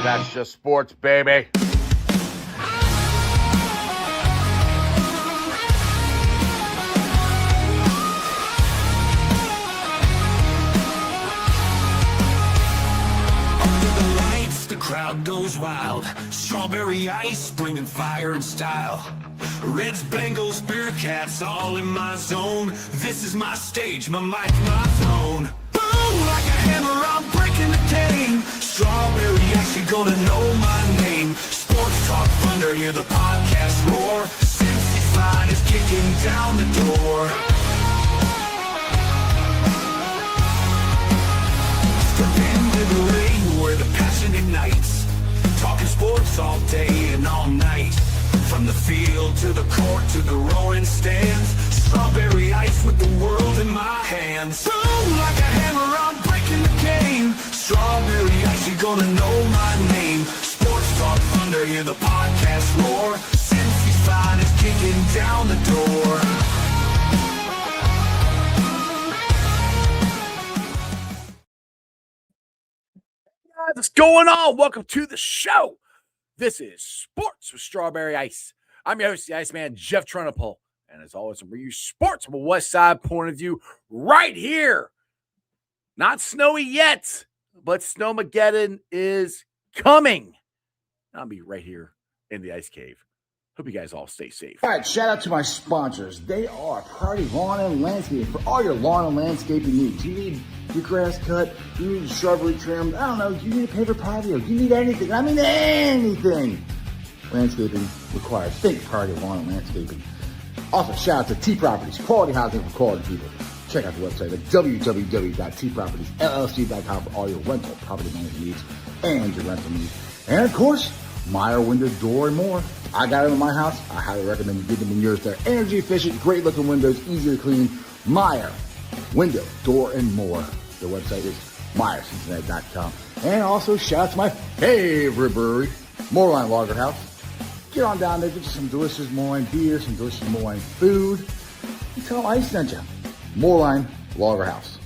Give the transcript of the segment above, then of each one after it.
That's just sports, baby. Crowd goes wild, strawberry ice bringing fire and style. Reds, Bengals, Bearcats, all in my zone. This is my stage, my mic, my throne. Boom, like a hammer, I'm breaking the game. Strawberry ice, you're gonna know my name. Sports Talk Thunder, hear the podcast roar. Cincy fine is kicking down the door. Step into the ring where the passion ignites. Talking sports all day and all night. From the field to the court to the roaring stands. Strawberry ice with the world in my hands. Boom, like a hammer, I'm breaking the game. Strawberry ice, you're gonna know my name. Sports Talk Thunder, hear the podcast roar. Cincy's fine is kicking down the door. What's going on? Welcome to the show. This is Sports with Strawberry Ice. I'm your host, the Iceman, Jeff Trunapole. And as always, I'm bringing you sports from a West Side point of view right here. Not snowy yet, but Snowmageddon is coming. I'll be right here in the Ice Cave. Hope you guys all stay safe. All right, shout out to my sponsors. They are Priority Lawn and Landscaping for all your lawn and landscaping needs. You need your grass cut, you need your shrubbery trimmed, I don't know, you need a paper patio, you need anything, I mean anything. Landscaping required. Think Priority Lawn and Landscaping. Also, shout out to T Properties, quality housing for quality people. Check out the website at www.tpropertiesllc.com for all your rental property management needs and your rental needs. And of course, Meyer Window, Door, and more. I got them in my house. I highly recommend you get them in yours. They're energy efficient, great looking windows, easy to clean. Meyer Window, Door, and more. Their website is MeyerCincinnati.com. And also shout out to my favorite brewery, Moorline Lager House. Get on down there, get you some delicious Moorline beer, some delicious Moorline food. And tell them I sent you. Moorline Lager House.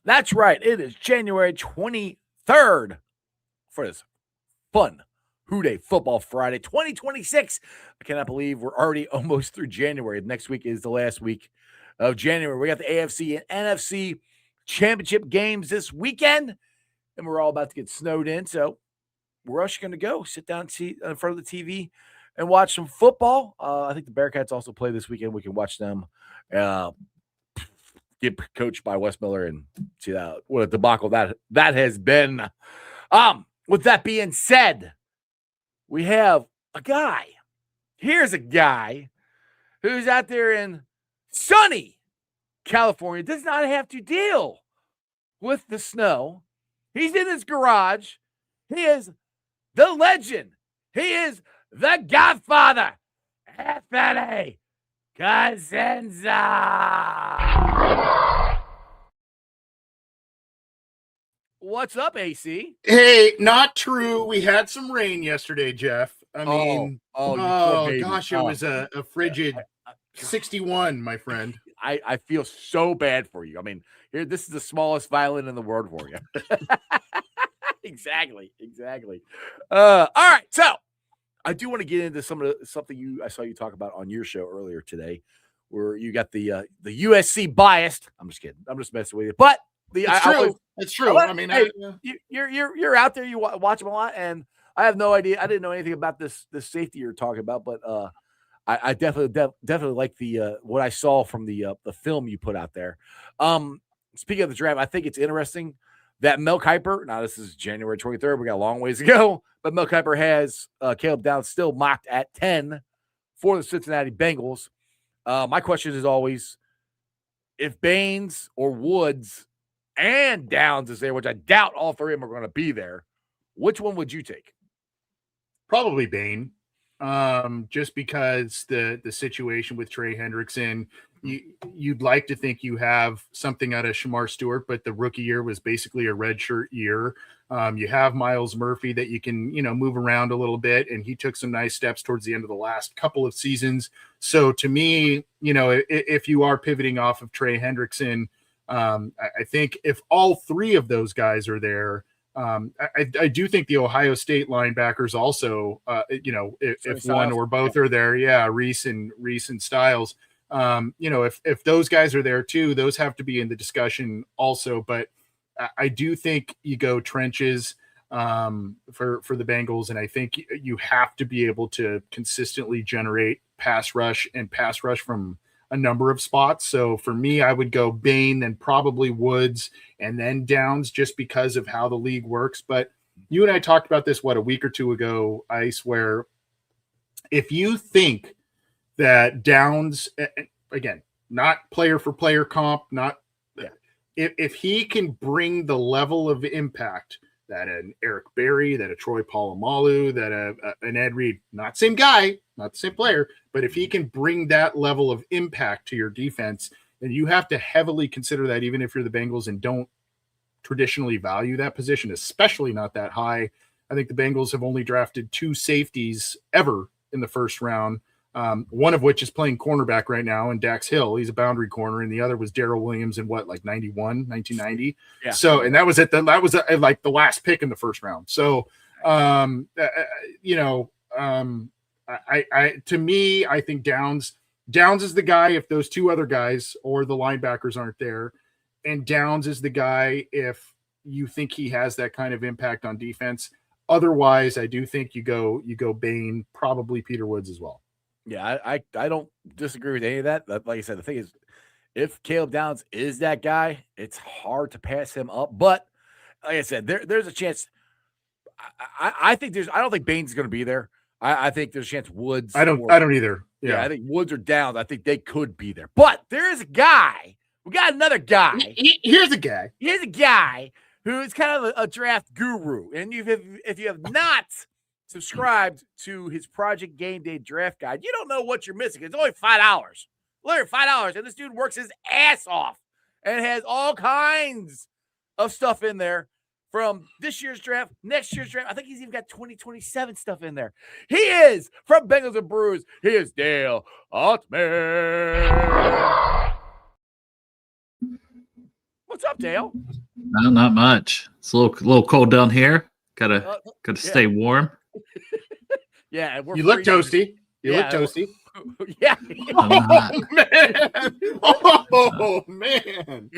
That's right. It is January 23rd for this fun Who Dey Football Friday 2026. I cannot believe we're already almost through January. Next week is the last week of January. We got the AFC and NFC championship games this weekend, and we're all about to get snowed in. So we're actually going to go sit down in front of the TV and watch some football. I think the Bearcats also play this weekend. We can watch them get coached by Wes Miller and see that what a debacle that has been. With that being said, we have a guy. Here's a guy who's out there in sunny California, does not have to deal with the snow. He's in his garage. He is the legend. He is the Godfather. Anthony Cosenza. What's up, AC? Hey, not true. We had some rain yesterday, Jeff. I mean, gosh, it was a frigid 61, my friend. I feel so bad for you. I mean, here, this is the smallest violin in the world for you. Exactly. All right, so I do want to get into something I saw you talk about on your show earlier today, where you got the USC biased. I'm just kidding. I'm just messing with you, but It's true. I mean, hey, you're out there. You watch them a lot, and I have no idea. I didn't know anything about this safety you're talking about, but I definitely like the what I saw from the film you put out there. Speaking of the draft, I think it's interesting that Mel Kiper. Now this is January 23rd. We got a long ways to go, but Mel Kiper has Caleb Downs still mocked at 10 for the Cincinnati Bengals. My question is always, if Baines or Woods and Downs is there, which I doubt all three of them are going to be there, which one would you take? Probably Bain, just because the situation with Trey Hendrickson, you'd like to think you have something out of Shamar Stewart, but the rookie year was basically a redshirt year. You have Miles Murphy that you can, move around a little bit, and he took some nice steps towards the end of the last couple of seasons. So to me, if you are pivoting off of Trey Hendrickson, I think if all three of those guys are there, I do think the Ohio State linebackers also, if one or both are there, Reese and Styles, if those guys are there too, those have to be in the discussion also. But I do think you go trenches for the Bengals, and I think you have to be able to consistently generate pass rush from a number of spots. So for me, I would go Bain, then probably Woods, and then Downs, just because of how the league works. But you and I talked about this, a week or two ago, Ice, where if you think that Downs, again, not player for player comp, if he can bring the level of impact that an Eric Berry, that a Troy Polamalu, that an Ed Reed, not same guy, not the same player, but if he can bring that level of impact to your defense, then you have to heavily consider that, even if you're the Bengals and don't traditionally value that position, especially not that high. I think the Bengals have only drafted 2 safeties ever in the first round, one of which is playing cornerback right now, and Dax Hill. He's a boundary corner, and the other was Darrell Williams in 1990. Yeah. So, and that was like the last pick in the first round. So, I think Downs is the guy if those 2 other guys or the linebackers aren't there, and Downs is the guy if you think he has that kind of impact on defense. Otherwise, I do think you go Bain, probably Peter Woods as well. Yeah, I don't disagree with any of that. Like I said, the thing is, if Caleb Downs is that guy, it's hard to pass him up. But like I said, there's a chance. I don't think Bain's going to be there. I think there's a chance Woods. I don't either. Yeah, I think Woods or Downs. I think they could be there. But there is a guy. We got another guy. Here's a guy. Here's a guy who is kind of a draft guru. And if you have not subscribed to his Project Game Day draft guide, you don't know what you're missing. It's only $5. Literally $5. And this dude works his ass off and has all kinds of stuff in there from this year's draft, next year's draft. I think he's even got 2027 stuff in there. He is from Bengals and Brews. He is Dale Altman. What's up, Dale? No, not much. It's a little cold down here. Gotta stay warm. Yeah, you look toasty. You look toasty. Yeah. Oh man.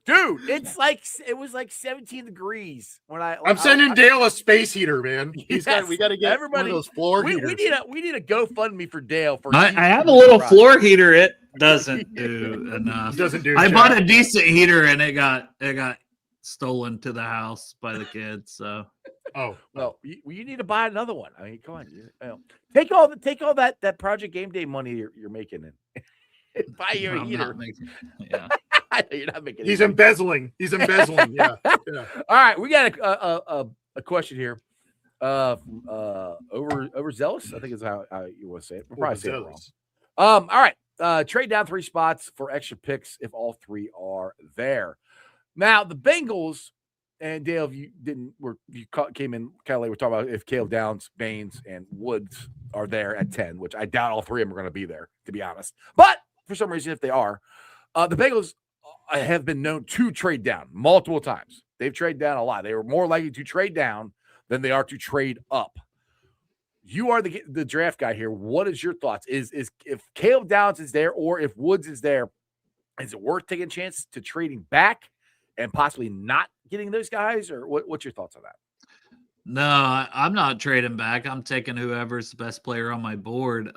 Dude, it was like 17 degrees when I'm sending Dale a space heater, man. We got to get everybody one of those floor heaters. We need a GoFundMe for Dale. I have a little floor heater. It doesn't do enough. I bought a decent heater and it got stolen to the house by the kids. So. Oh well, you need to buy another one. I mean, come on, take all that Project Game Day money you're making and buy you a heater. Yeah, you're not making. He's embezzling. Yeah. All right, we got a question here. Overzealous, I think is how you want to say it. We'll probably say it wrong. All right, trade down 3 spots for extra picks if all 3 are there. Now the Bengals. And Dale, if you came in kind of late. We're talking about if Caleb Downs, Baines, and Woods are there at 10, which I doubt all 3 of them are going to be there, to be honest. But for some reason, if they are, the Bengals have been known to trade down multiple times. They've traded down a lot. They were more likely to trade down than they are to trade up. You are the draft guy here. What is your thoughts? Is if Caleb Downs is there or if Woods is there, is it worth taking a chance to trading back and possibly not getting those guys, or what's your thoughts on that? No, I'm not trading back. I'm taking whoever's the best player on my board.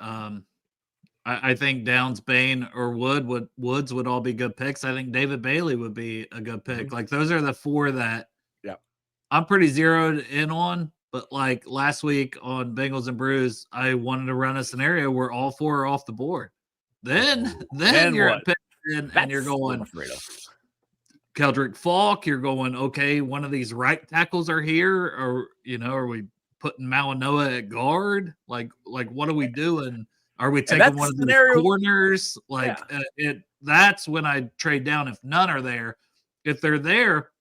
I think Downs, Bain, or Woods would all be good picks. I think David Bailey would be a good pick. Like those are the 4 that I'm pretty zeroed in on. But like last week on Bengals and Brews, I wanted to run a scenario where all 4 are off the board. Then you're at pick and you're going Keldrick Falk, you're going, okay, one of these right tackles are here, or are we putting Malinois at guard? Like what are we doing? Are we taking one of the corners? That's when I trade down if none are there. If they're there,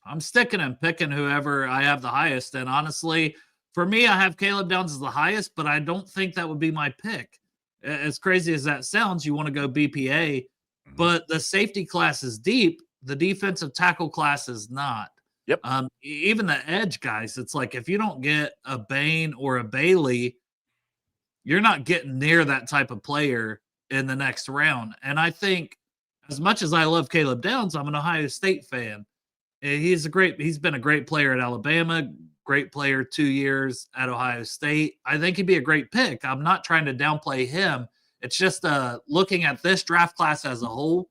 I'm sticking and picking whoever I have the highest. And honestly, for me, I have Caleb Downs as the highest, but I don't think that would be my pick. As crazy as that sounds, you want to go BPA, but the safety class is deep. The defensive tackle class is not. Yep. Even the edge guys, it's like if you don't get a Bain or a Bailey, you're not getting near that type of player in the next round. And I think as much as I love Caleb Downs, I'm an Ohio State fan. He's been a great player at Alabama, great player 2 years at Ohio State. I think he'd be a great pick. I'm not trying to downplay him. It's just looking at this draft class as a whole,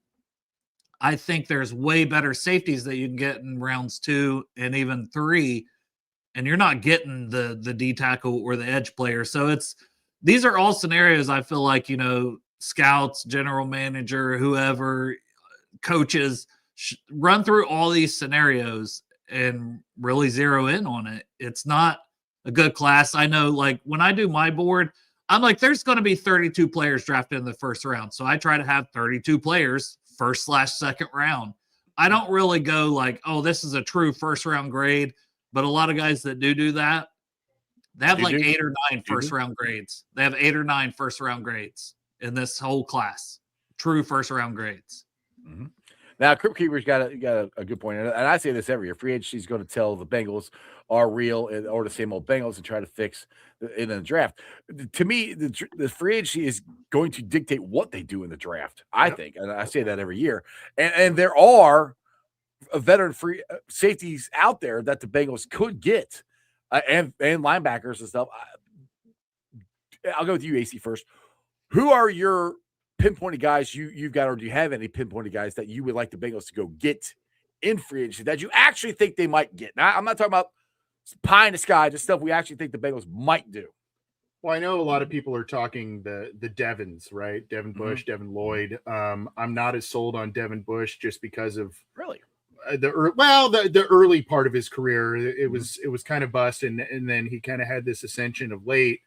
I think there's way better safeties that you can get in rounds 2 and even 3, and you're not getting the D tackle or the edge player. So these are all scenarios I feel like, scouts, general manager, whoever, coaches run through all these scenarios and really zero in on it. It's not a good class. I know, like, when I do my board, I'm like, there's going to be 32 players drafted in the first round. So I try to have 32 players first/second round. I don't really go like, oh, this is a true first round grade. But a lot of guys that do that, they have 8 or 9 first round grades. They have 8 or 9 first round grades in this whole class. True first round grades. Mm-hmm. Now, Crypt Keeper's got a good point, and I say this every year. Free agency is going to tell the Bengals are real or the same old Bengals and try to fix in the draft. To me, the free agency is going to dictate what they do in the draft, I think, and I say that every year. And there are veteran free safeties out there that the Bengals could get, and linebackers and stuff. I'll go with you, AC, first. Who are your pinpointed guys you've got, or do you have any pinpointed guys that you would like the Bengals to go get in free agency that you actually think they might get? Now, I'm not talking about pie in the sky, just stuff we actually think the Bengals might do. Well, I know a lot of people are talking the Devons, right? Devin Bush, Devin Lloyd. I'm not as sold on Devin Bush just because of really the early part of his career. It was kind of bust, and then he kind of had this ascension of late.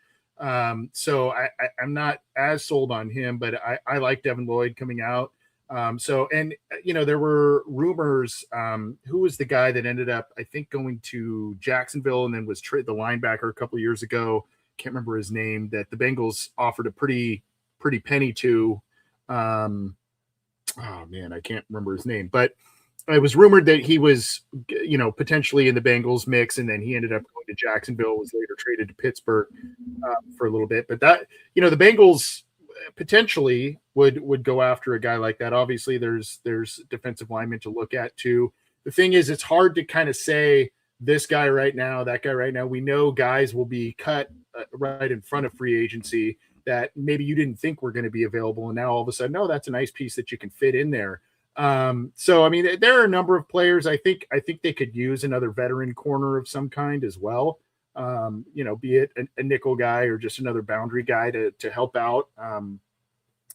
So I'm not as sold on him, but I like Devin Lloyd coming out. There were rumors, who was the guy that ended up, I think, going to Jacksonville and then was the linebacker a couple of years ago. Can't remember his name, that the Bengals offered a pretty penny to. Oh man, I can't remember his name, but it was rumored that he was, potentially in the Bengals mix, and then he ended up going to Jacksonville, was later traded to Pittsburgh for a little bit. But that, the Bengals potentially would go after a guy like that. Obviously, there's defensive linemen to look at too. The thing is, it's hard to kind of say this guy right now, that guy right now. We know guys will be cut right in front of free agency that maybe you didn't think were going to be available, and now all of a sudden, no, that's a nice piece that you can fit in there. So I mean, there are a number of players. I think they could use another veteran corner of some kind as well. Be it a nickel guy or just another boundary guy to help out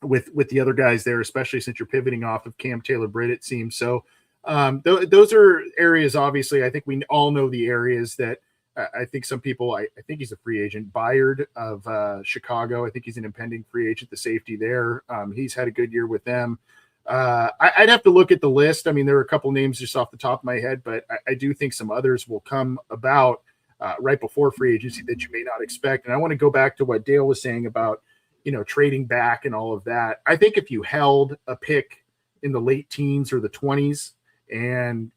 with the other guys there, especially since you're pivoting off of Cam Taylor-Britt, it seems. So those are areas. Obviously, I think we all know the areas that I think some people. I think he's a free agent. Byard of Chicago. I think he's an impending free agent. The safety there. He's had a good year with them. I'd have to look at the list. I mean, there are a couple names just off the top of my head, but I do think some others will come about right before free agency that you may not expect. And I want to go back to what Dale was saying about, trading back and all of that. I think if you held a pick in the late teens or the 20s and,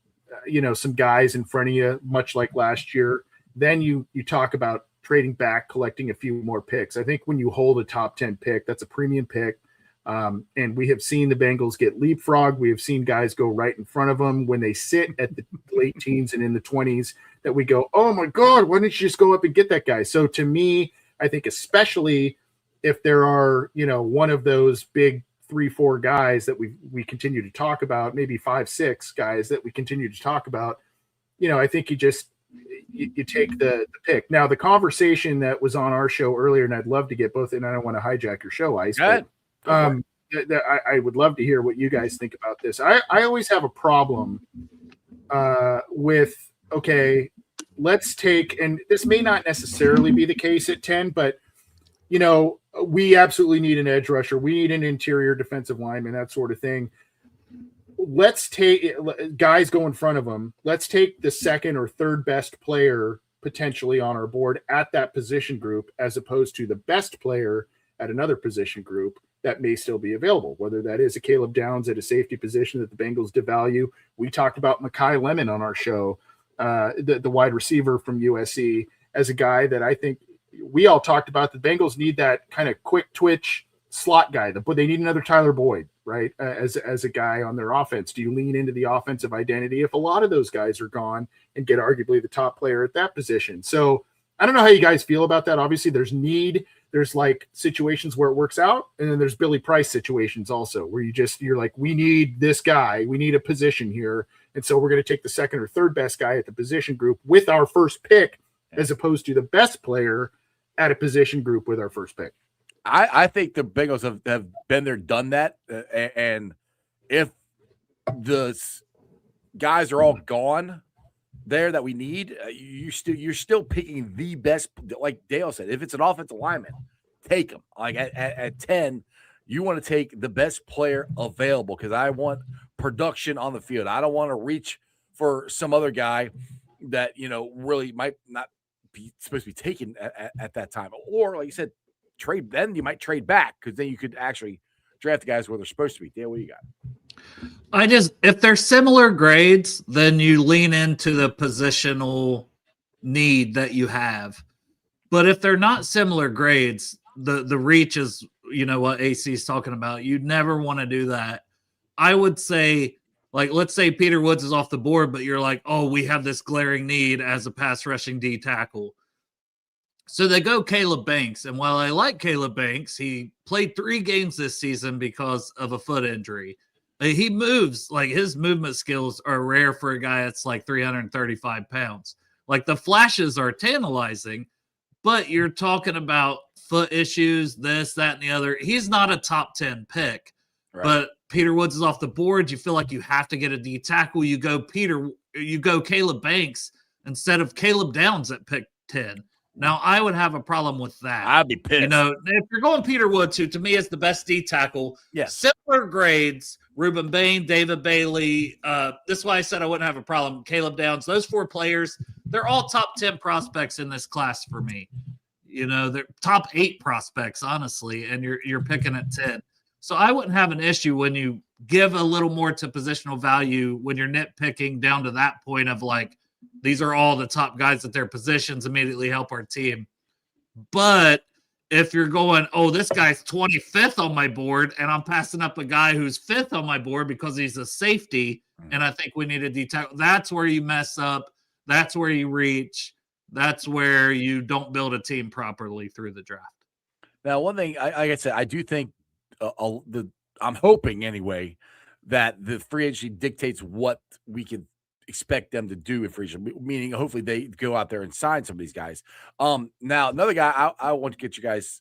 some guys in front of you, much like last year, then you talk about trading back, collecting a few more picks. I think when you hold a top 10 pick, that's a premium pick. And we have seen the Bengals get leapfrogged. We have seen guys go right in front of them when they sit at the late teens and in the 20s that we go, oh my God, why didn't you just go up and get that guy? So to me, I think especially if there are, one of those big 3-4 guys that we continue to talk about, maybe 5-6 guys that we continue to talk about, I think you take the pick. Now, the conversation that was on our show earlier, and I'd love to get both, and I don't want to hijack your show, Ice, but I would love to hear what you guys think about this. I always have a problem with, okay, let's take, and this may not necessarily be the case at 10, but, we absolutely need an edge rusher. We need an interior defensive lineman, that sort of thing. Let's take guys go in front of them. Let's take the second or third best player potentially on our board at that position group, as opposed to the best player at another position group that may still be available, whether that is a Caleb Downs at a safety position that the Bengals devalue. We talked about Mekhi Lemon on our show the wide receiver from USC, as a guy that I think we all talked about. The Bengals need that kind of quick twitch slot guy. They need another Tyler Boyd, right? As a guy on their offense. Do you lean into the offensive identity if a lot of those guys are gone and get arguably the top player at that position? So I don't know how you guys feel about that. Obviously there's like situations where it works out, and then there's Billy Price situations also where you're like, we need this guy, we need a position here, and so we're going to take the second or third best guy at the position group with our first pick, as opposed to the best player at a position group with our first pick. I think the Bengals have been there, done that, and if the guys are all gone there that we need, you're still picking the best. Like Dale said, if it's an offensive lineman, take them. Like at 10, you want to take the best player available, because I want production on the field. I don't want to reach for some other guy that really might not be supposed to be taken at that time, or like you said, trade. Then you might trade back, because then you could actually draft the guys where they're supposed to be. Dale, what do you got? If they're similar grades, then you lean into the positional need that you have. But if they're not similar grades, the reach is, what AC is talking about. You'd never want to do that. I would say, like, let's say Peter Woods is off the board, but you're like, oh, we have this glaring need as a pass rushing D tackle. So they go Caleb Banks. And while I like Caleb Banks, he played 3 games this season because of a foot injury. He moves, like, his movement skills are rare for a guy that's like 335 pounds. Like, the flashes are tantalizing, but you're talking about foot issues, this, that, and the other. He's not a top 10 pick, right. But Peter Woods is off the board. You feel like you have to get a D tackle. You go Caleb Banks instead of Caleb Downs at pick 10. Now, I would have a problem with that. I'd be pissed. If you're going Peter Woods, who to me is the best D tackle, yes. Similar grades, Ruben Bain, David Bailey. This is why I said I wouldn't have a problem. Caleb Downs, those 4 players, they're all top 10 prospects in this class for me. They're top 8 prospects, honestly, and you're picking at 10. So I wouldn't have an issue when you give a little more to positional value when you're nitpicking down to that point of like, these are all the top guys at their positions, immediately help our team. But if you're going, oh, this guy's 25th on my board, and I'm passing up a guy who's 5th on my board because he's a safety, and I think we need a D tackle, that's where you mess up. That's where you reach. That's where you don't build a team properly through the draft. Now, one thing, like I said, I do think I'm hoping anyway that the free agency dictates what we can expect them to do in free agency, meaning hopefully they go out there and sign some of these guys. Now, another guy I want to get you guys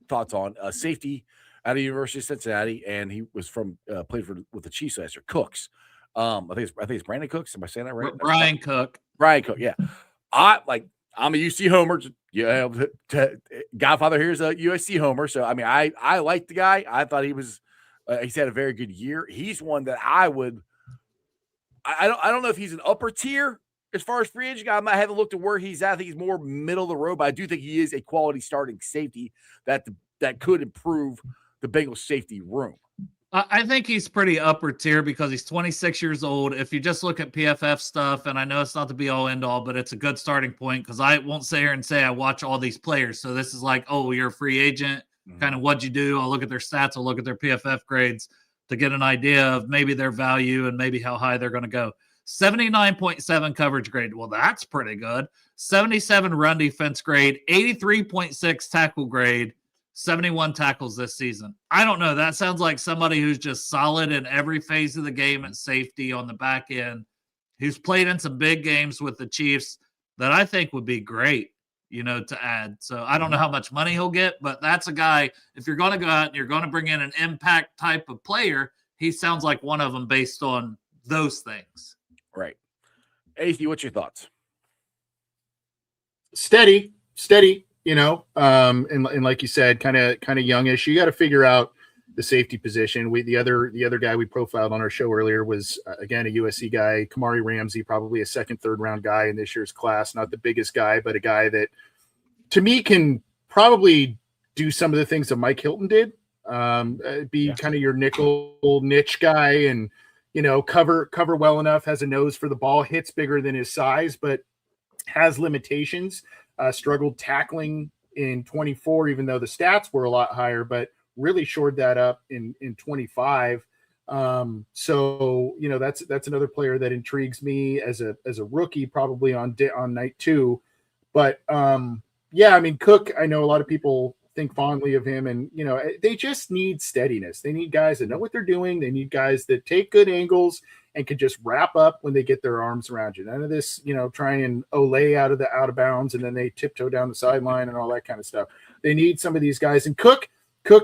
thoughts on, safety out of the University of Cincinnati, and he was played with the Chiefs last year, Cooks. I think it's Brandon Cooks. Am I saying that right? Brian Cook, yeah. I'm a UC homer. Godfather here is a USC homer. So, I mean, I like the guy. I thought he's had a very good year. He's one that I don't know if he's an upper tier as far as free agent guy. I haven't looked at where he's at. I think he's more middle of the road, but I do think he is a quality starting safety that could improve the Bengals safety room. I think he's pretty upper tier because he's 26 years old. If you just look at PFF stuff, and I know it's not the be-all, end-all, but it's a good starting point because I won't sit here and say I watch all these players. So this is like, oh, you're a free agent. Kind of what'd you do? I'll look at their stats. I'll look at their PFF grades to get an idea of maybe their value and maybe how high they're going to go. 79.7 coverage grade. Well, that's pretty good. 77 run defense grade. 83.6 tackle grade. 71 tackles this season. I don't know. That sounds like somebody who's just solid in every phase of the game at safety on the back end, who's played in some big games with the Chiefs that I think would be great, to add. So I don't know how much money he'll get, but that's a guy, if you're going to go out and you're going to bring in an impact type of player, he sounds like one of them based on those things. Right. AC, what's your thoughts? Steady. And like you said, kind of youngish. You got to figure out the safety position. The other guy we profiled on our show earlier was again a USC guy, Kamari Ramsey, probably a second, third round guy in this year's class. Not the biggest guy, but a guy that to me can probably do some of the things that Mike Hilton did. Kind of your nickel niche guy and cover well enough, has a nose for the ball, hits bigger than his size, but has limitations. Struggled tackling in 24, even though the stats were a lot higher, but really shored that up in 25. So that's another player that intrigues me as a rookie, probably on night 2. But Cook, I know a lot of people think fondly of him, and they just need steadiness. They need guys that know what they're doing. They need guys that take good angles and can just wrap up when they get their arms around you. None of this, try and Olay out of bounds and then they tiptoe down the sideline and all that kind of stuff. They need some of these guys. And Cook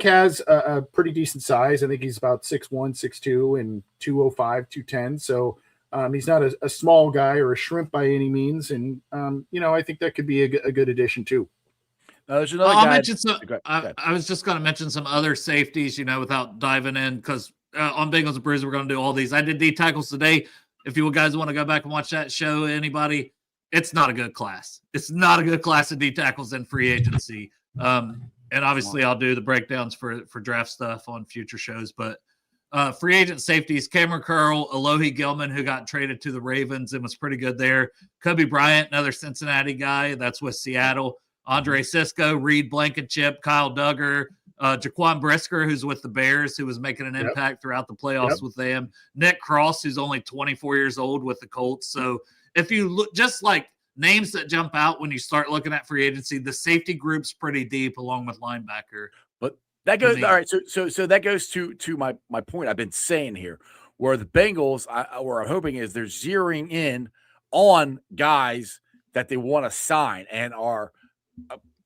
has a pretty decent size. I think he's about 6'1", 6'2", and 205, 210. So he's not a small guy or a shrimp by any means. And, I think that could be a good addition too. There's another guy. I was just going to mention some other safeties, without diving in, because on Bengals and Brews, we're going to do all these. I did D tackles today. If you guys want to go back and watch that show, anybody, it's not a good class. It's not a good class of D tackles in free agency. And obviously I'll do the breakdowns for draft stuff on future shows, but free agent safeties, Cameron Curl, Alohi Gilman, who got traded to the Ravens and was pretty good there. Kobe Bryant, another Cincinnati guy that's with Seattle. Andre Cisco, Reed Blankenship, Kyle Duggar, Jaquan Brisker, who's with the Bears, who was making an impact throughout the playoffs with them. Nick Cross, who's only 24 years old with the Colts. So if you look, just like names that jump out when you start looking at free agency, the safety group's pretty deep along with linebacker. But that goes all right. So that goes to my point I've been saying here, where the Bengals, where I'm hoping is they're zeroing in on guys that they want to sign and are.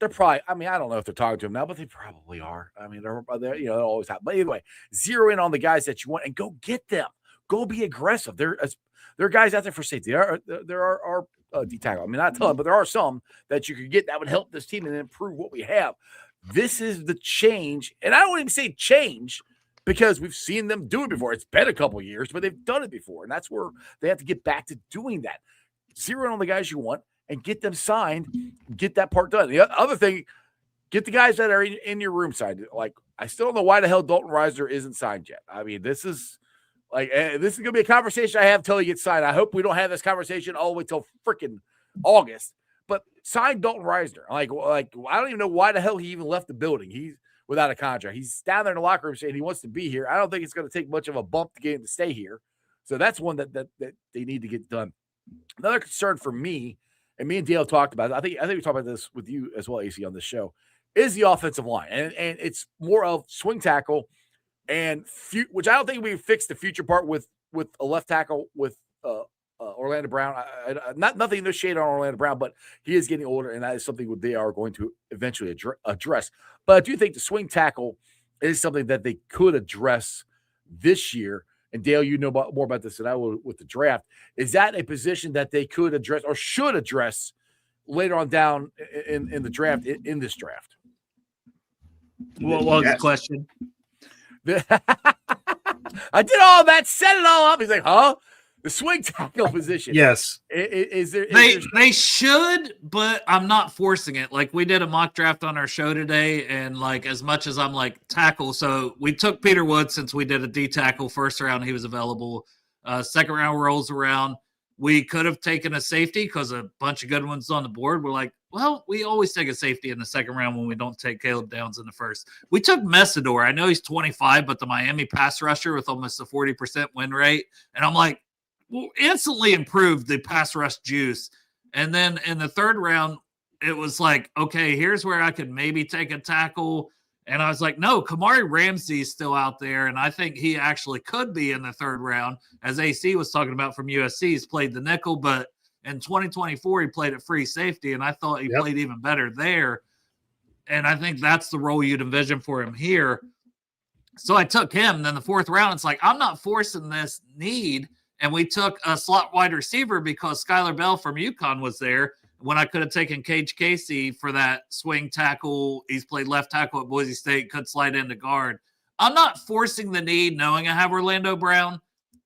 They're probably, I don't know if they're talking to him now, but they probably are. They're always happen. But anyway, zero in on the guys that you want and go get them. Go be aggressive. There are guys out there for safety. There are D tackle. Not a ton, but there are some that you could get that would help this team and improve what we have. This is the change. And I don't even say change because we've seen them do it before. It's been a couple of years, but they've done it before. And that's where they have to get back to doing that. Zero in on the guys you want and get them signed, get that part done. The other thing, get the guys that are in your room signed. Like, I still don't know why the hell Dalton Risner isn't signed yet. This is going to be a conversation I have until he gets signed. I hope we don't have this conversation all the way till freaking August. But sign Dalton Risner. Like I don't even know why the hell he even left the building. He's without a contract. He's down there in the locker room saying he wants to be here. I don't think it's going to take much of a bump to get him to stay here. So that's one that they need to get done. Another concern for me, and me and Dale talked about it, I think we talked about this with you as well, AC, on this show, is the offensive line. And it's more of swing tackle and which I don't think we fixed the future part with a left tackle with Orlando Brown. Nothing, no shade on Orlando Brown, but he is getting older, and that is something they are going to eventually address. But I do think the swing tackle is something that they could address this year. And Dale, you know more about this than I will with the draft. Is that a position that they could address or should address later on down in the draft, in this draft? What was the question? I did all that, set it all up. He's like, huh? The swing tackle position. Yes. They should, but I'm not forcing it. Like, we did a mock draft on our show today, and like, as much as I'm like tackle, so we took Peter Wood since we did a D tackle first round. He was available. Second round rolls around. We could have taken a safety because a bunch of good ones on the board. We're like, well, we always take a safety in the second round when we don't take Caleb Downs in the first. We took Messidor. I know he's 25, but the Miami pass rusher with almost a 40% win rate. And I'm like, well, instantly improved the pass rush juice. And then in the third round, it was like, okay, here's where I could maybe take a tackle. And I was like, no, Kamari Ramsey's still out there. And I think he actually could be in the third round. As AC was talking about from USC, he's played the nickel, but in 2024, he played at free safety. And I thought he played even better there. And I think that's the role you'd envision for him here. So I took him. And then the fourth round, it's like, I'm not forcing this need. And we took a slot wide receiver because Skylar Bell from UConn was there when I could have taken Cage Casey for that swing tackle. He's played left tackle at Boise State, could slide into guard. I'm not forcing the need knowing I have Orlando Brown,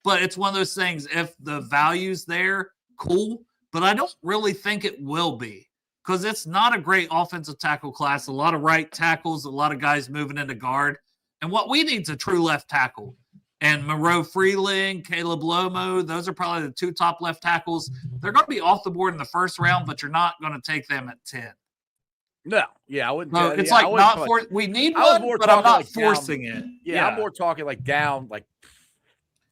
but it's one of those things. If the value's there, cool. But I don't really think it will be because it's not a great offensive tackle class. A lot of right tackles, a lot of guys moving into guard. And what we need is a true left tackle. And Monroe Freeling, Caleb Lomo, those are probably the 2 top left tackles. They're going to be off the board in the first round, but you're not going to take them at 10. No, yeah, I wouldn't. No, it's like not for. We need one, but I'm not forcing it. Yeah, I'm more talking like down, like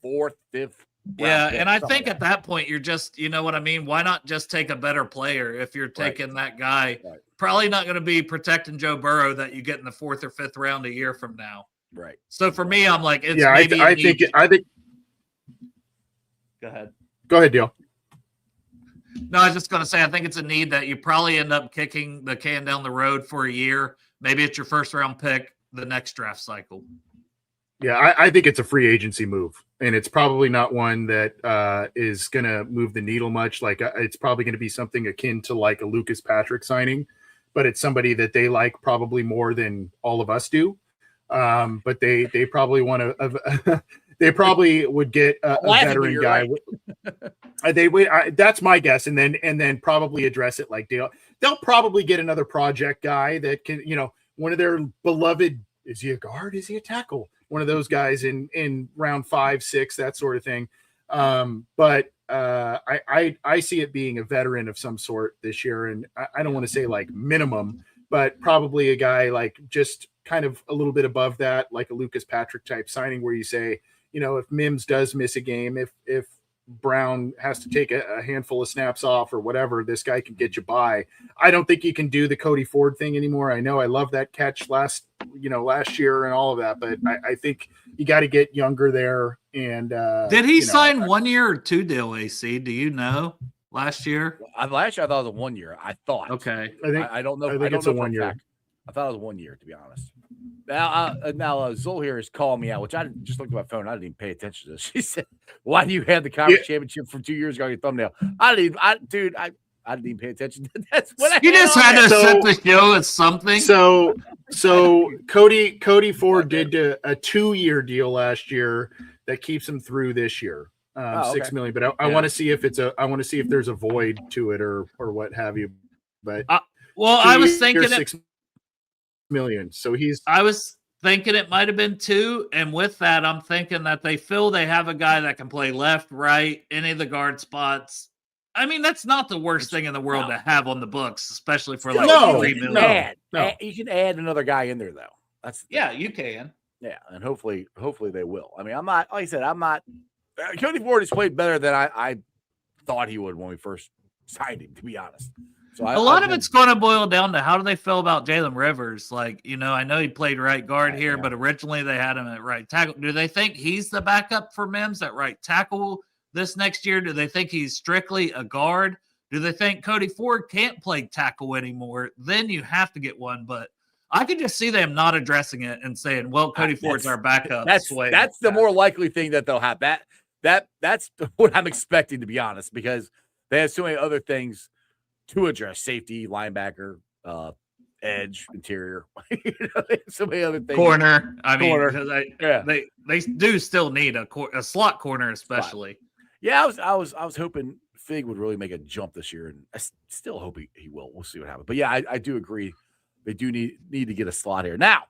4th, 5th. Yeah, and I think at that point you're just, you know what I mean? Why not just take a better player if you're taking that guy? Right. Probably not going to be protecting Joe Burrow that you get in the 4th or 5th round a year from now. Right. So for me, I'm like, it's maybe I think. Go ahead. Go ahead, Dale. No, I was just going to say, I think it's a need that you probably end up kicking the can down the road for a year. Maybe it's your first round pick the next draft cycle. Yeah, I think it's a free agency move, and it's probably not one that is going to move the needle much. Like it's probably going to be something akin to like a Lucas Patrick signing, but it's somebody that they like probably more than all of us do. But they probably want to. They probably would get a veteran guy. Right. They would. That's my guess, and then probably address it like Dale. They'll probably get another project guy that can, one of their beloved. Is he a guard? Is he a tackle? One of those guys in round 5, 6, that sort of thing. But I see it being a veteran of some sort this year, and I don't want to say like minimum, but probably a guy like just kind of a little bit above that, like a Lucas Patrick type signing, where you say, if Mims does miss a game, if Brown has to take a handful of snaps off or whatever, this guy can get you by. I don't think you can do the Cody Ford thing anymore. I know I love that catch last year and all of that, but I think you got to get younger there. And did he sign 1 year or 2 deal, AC? Do you know? Last year? Last year I thought it was a 1 year. I thought. Okay. I don't know. I think it's a 1 year. I thought it was 1 year, to be honest. Now Zol here is calling me out, which I just looked at my phone. I didn't even pay attention to this. She said, "Why do you have the conference championship from 2 years ago on your thumbnail?" I didn't even pay attention. That's what you just had to set the show as something. So Cody Ford did a 2-year deal last year that keeps him through this year, $6 million. But I want to see if there's a void to it or what have you. But I was thinking $6 million. So I was thinking it might have been 2, and with that, I'm thinking that they have a guy that can play left, right, any of the guard spots. I mean, that's not the worst thing in the world to have on the books, especially for like $3 million. You can add another guy in there though. You can. Yeah, and hopefully they will. I mean, I'm not, like I said, Cody Ford has played better than I thought he would when we first signed him, to be honest. So a lot of it's going to boil down to how do they feel about Jalen Rivers? Like, I know he played right guard here, but originally they had him at right tackle. Do they think he's the backup for Mims at right tackle this next year? Do they think he's strictly a guard? Do they think Cody Ford can't play tackle anymore? Then you have to get one. But I could just see them not addressing it and saying, well, Cody Ford's our backup. That's the more likely thing that they'll have. That's what I'm expecting, to be honest, because they have so many other things to address: safety, linebacker, edge, interior. So many other things. Corner. I mean, they do still need a slot corner, especially. Yeah, I was hoping Fig would really make a jump this year, and I still hope he will. We'll see what happens. But yeah, I do agree. They do need to get a slot here. Now,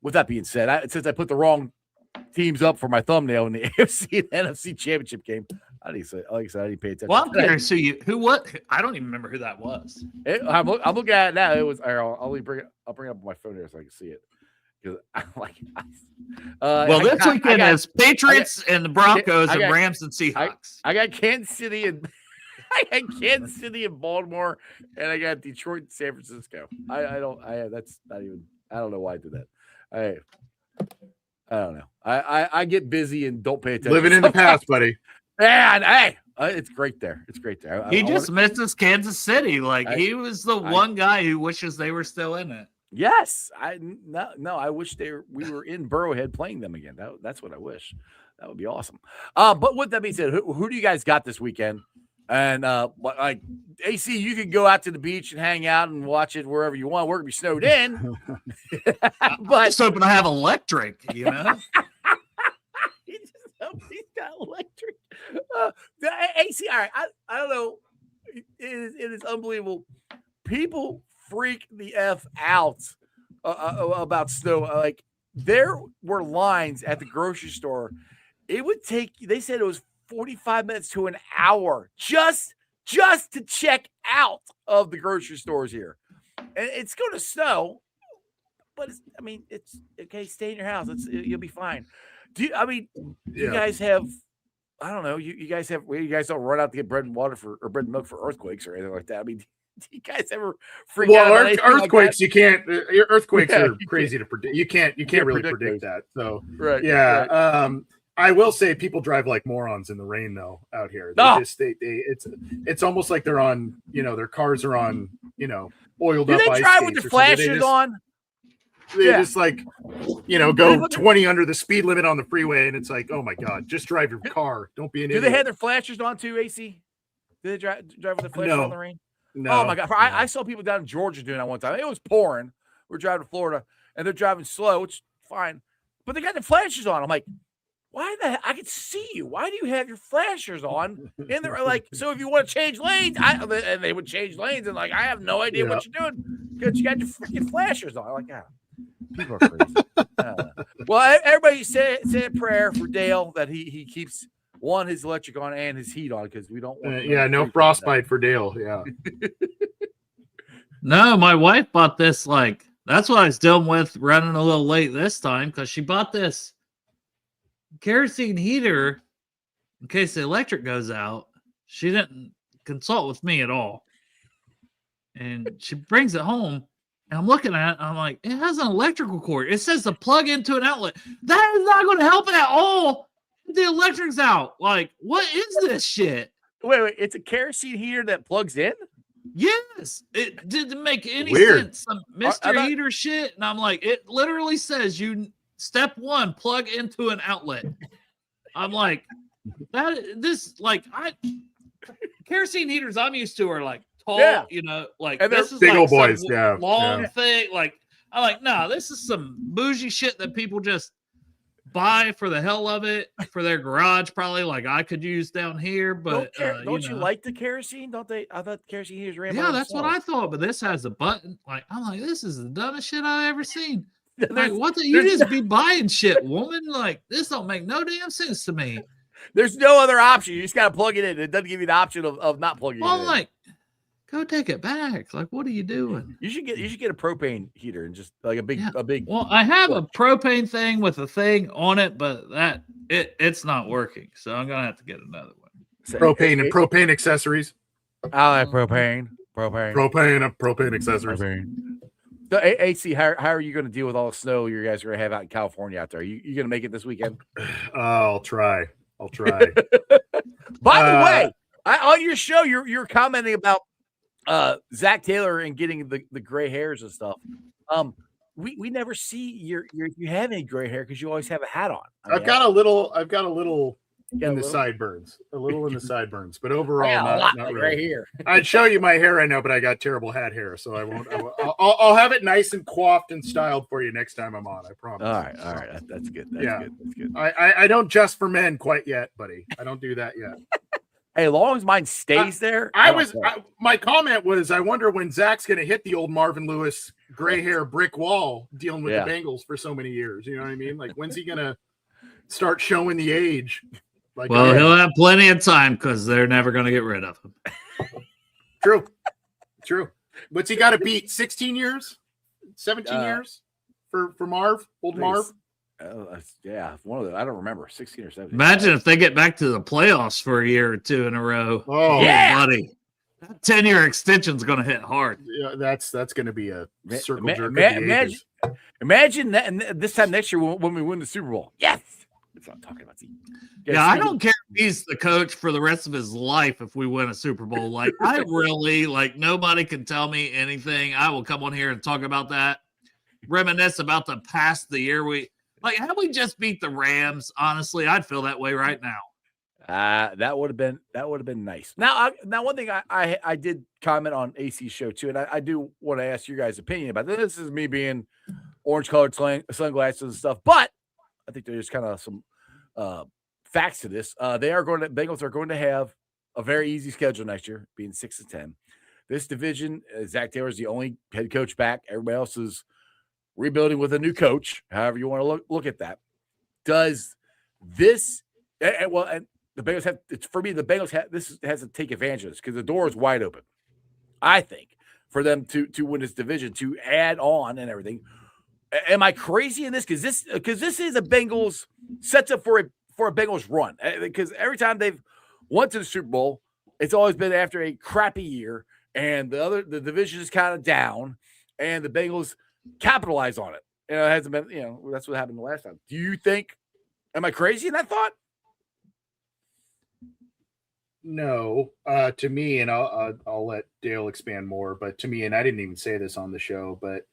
with that being said, since I put the wrong teams up for my thumbnail in the AFC and NFC championship game, I didn't pay attention. Well, I'm curious who I don't even remember who that was. I'm looking at it now. It was. I'll bring it up on my phone here so I can see it. Because I'm like, this weekend is Patriots and the Broncos and Rams and Seahawks. I got Kansas City and Baltimore, and I got Detroit and San Francisco. That's not even. I don't know why I did that. I don't know. I get busy and don't pay attention. Living in the past, buddy. Man, hey, it's gret there. It's great there. He misses Kansas City. He was the one guy who wishes they were still in it. Yes, I wish we were in Burrowhead playing them again. That's what I wish. That would be awesome. But with that being said, who do you guys got this weekend? And like AC, you can go out to the beach and hang out and watch it wherever you want. We're gonna be snowed in, but just hoping I have electric. He's got electric. AC, all right. I don't know. It is unbelievable. People freak the F out about snow. Like, there were lines at the grocery store It would take, they said it was 45 minutes to an hour just to check out of the grocery stores here. And it's going to snow, but it's okay. Stay in your house. You'll be fine. You guys have, I don't know. You guys don't run out to get bread and water or bread and milk for earthquakes or anything like that. I mean, do you guys ever freak out about anything earthquakes? Like you can't. Earthquakes are crazy to predict. You can't really predict that. So right. Yeah. Right. I will say people drive like morons in the rain though out here. It's almost like they're on, their cars are on, oiled do up. They ice drive skates with the or flashers on? They just go 20 under the speed limit on the freeway, and it's like, oh my god, just drive your car. Don't be an idiot. Do they have their flashers on too, AC? Do they drive with the flashers on the rain? No. Oh my god! I saw people down in Georgia doing that one time. It was pouring. We're driving to Florida, and they're driving slow, which is fine, but they got the flashers on. I'm like, why the heck? I can see you. Why do you have your flashers on? And they're like, so if you want to change lanes, and they would change lanes, and like, I have no idea what you're doing because you got your freaking flashers on. I'm like, people are crazy. Well, everybody say a prayer for Dale that he keeps his electric on and his heat on because we don't want. No frostbite for Dale. Yeah. No, my wife bought this. Like that's what I was dealing with running a little late this time because she bought this kerosene heater in case the electric goes out. She didn't consult with me at all, and she brings it home. And I'm looking at it, and I'm like, it has an electrical cord. It says to plug into an outlet. That is not going to help at all. The electric's out. Like, what is this shit? Wait, it's a kerosene heater that plugs in? Yes. It didn't make any Weird. sense. Some Mr. Heater shit. And I'm like, it literally says step 1, plug into an outlet. I'm like, kerosene heaters I'm used to are like, tall, like and this is big like old boys, long thing. Like I'm like, no, this is some bougie shit that people just buy for the hell of it for their garage, probably like I could use down here. But don't you like the kerosene? Don't they? I thought kerosene heaters ran. Yeah, that's what I thought. But this has a button. Like I'm like, this is the dumbest shit I've ever seen. Like, you just be buying shit, woman? Like this don't make no damn sense to me. There's no other option. You just got to plug it in. It doesn't give you the option of not plugging it in. I'm like, go take it back. Like, what are you doing? You should get a propane heater and just like a big. Well, I have a propane thing with a thing on it, but it's not working. So I'm gonna have to get another one. Propane accessories. I like propane accessories. So, AC, how are you going to deal with all the snow you guys are going to have out in California out there? You going to make it this weekend? I'll try. By the way, on your show, you're commenting about Zach Taylor and getting the gray hairs and stuff. We never see you have any gray hair because you always have a hat on. I've got a little in the sideburns, but overall not really. Right here. I'd show you my hair right now, but I got terrible hat hair, so I won't. I'll have it nice and coiffed and styled for you next time I'm on. I promise. All right. That's good. That's good. I don't just for men quite yet, buddy. I don't do that yet. Hey, as long as mine stays there. My comment was, I wonder when Zach's going to hit the old Marvin Lewis gray hair brick wall dealing with the Bengals for so many years. You know what I mean? Like, when's he going to start showing the age? Like, well, he'll have plenty of time because they're never going to get rid of him. True. What's he got to beat? 16 years? 17 years for Marv? Old Marv? One of them. I don't remember 16 or 17. Imagine if they get back to the playoffs for a year or two in a row. Oh, buddy, that 10-year extension is going to hit hard. Yeah, that's going to be a circle jerk. Imagine that, and this time next year when we win the Super Bowl. Yes, that's what I'm talking about. Yeah, I don't care if he's the coach for the rest of his life if we win a Super Bowl. Like, I really nobody can tell me anything. I will come on here and talk about that, reminisce about the year we. Like, had we just beat the Rams, honestly, I'd feel that way right now. That would have been nice. Now one thing I did comment on AC's show too, and I do want to ask your guys' opinion about this. This is me being orange-colored sunglasses and stuff, but I think there's kind of some facts to this. Bengals are going to have a very easy schedule next year, being 6-10. This division, Zach Taylor is the only head coach back. Everybody else is rebuilding with a new coach, however you want to look at that. Does this And the Bengals have. It's for me. The Bengals has to take advantage of this because the door is wide open. I think for them to win this division, to add on and everything. Am I crazy in this? Because this is a Bengals sets up for a Bengals run. Because every time they've went to the Super Bowl, it's always been after a crappy year, and the division is kind of down, and the Bengals capitalize on it. It hasn't been. That's what happened the last time. Do you think? Am I crazy in that thought? No, to me, and I'll let Dale expand more. But to me, and I didn't even say this on the show, but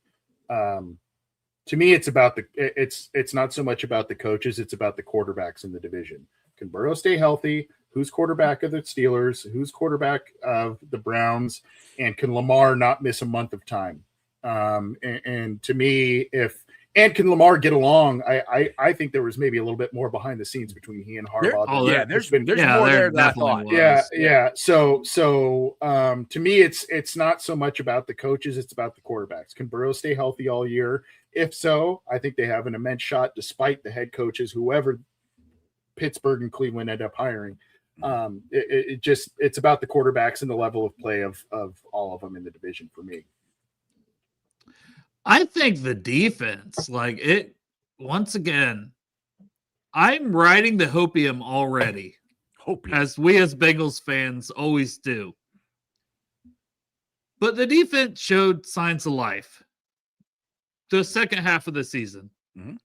to me, it's not so much about the coaches; it's about the quarterbacks in the division. Can Burrow stay healthy? Who's quarterback of the Steelers? Who's quarterback of the Browns? And can Lamar not miss a month of time? And to me, can Lamar get along? I think there was maybe a little bit more behind the scenes between he and Harbaugh. There's more there than I thought. Yeah. So to me, it's not so much about the coaches; it's about the quarterbacks. Can Burrow stay healthy all year? If so, I think they have an immense shot, despite the head coaches, whoever Pittsburgh and Cleveland end up hiring. It's about the quarterbacks and the level of play of all of them in the division for me. I think the defense, once again, I'm riding the hopium already. As we as Bengals fans always do. But the defense showed signs of life the second half of the season. Mm-hmm.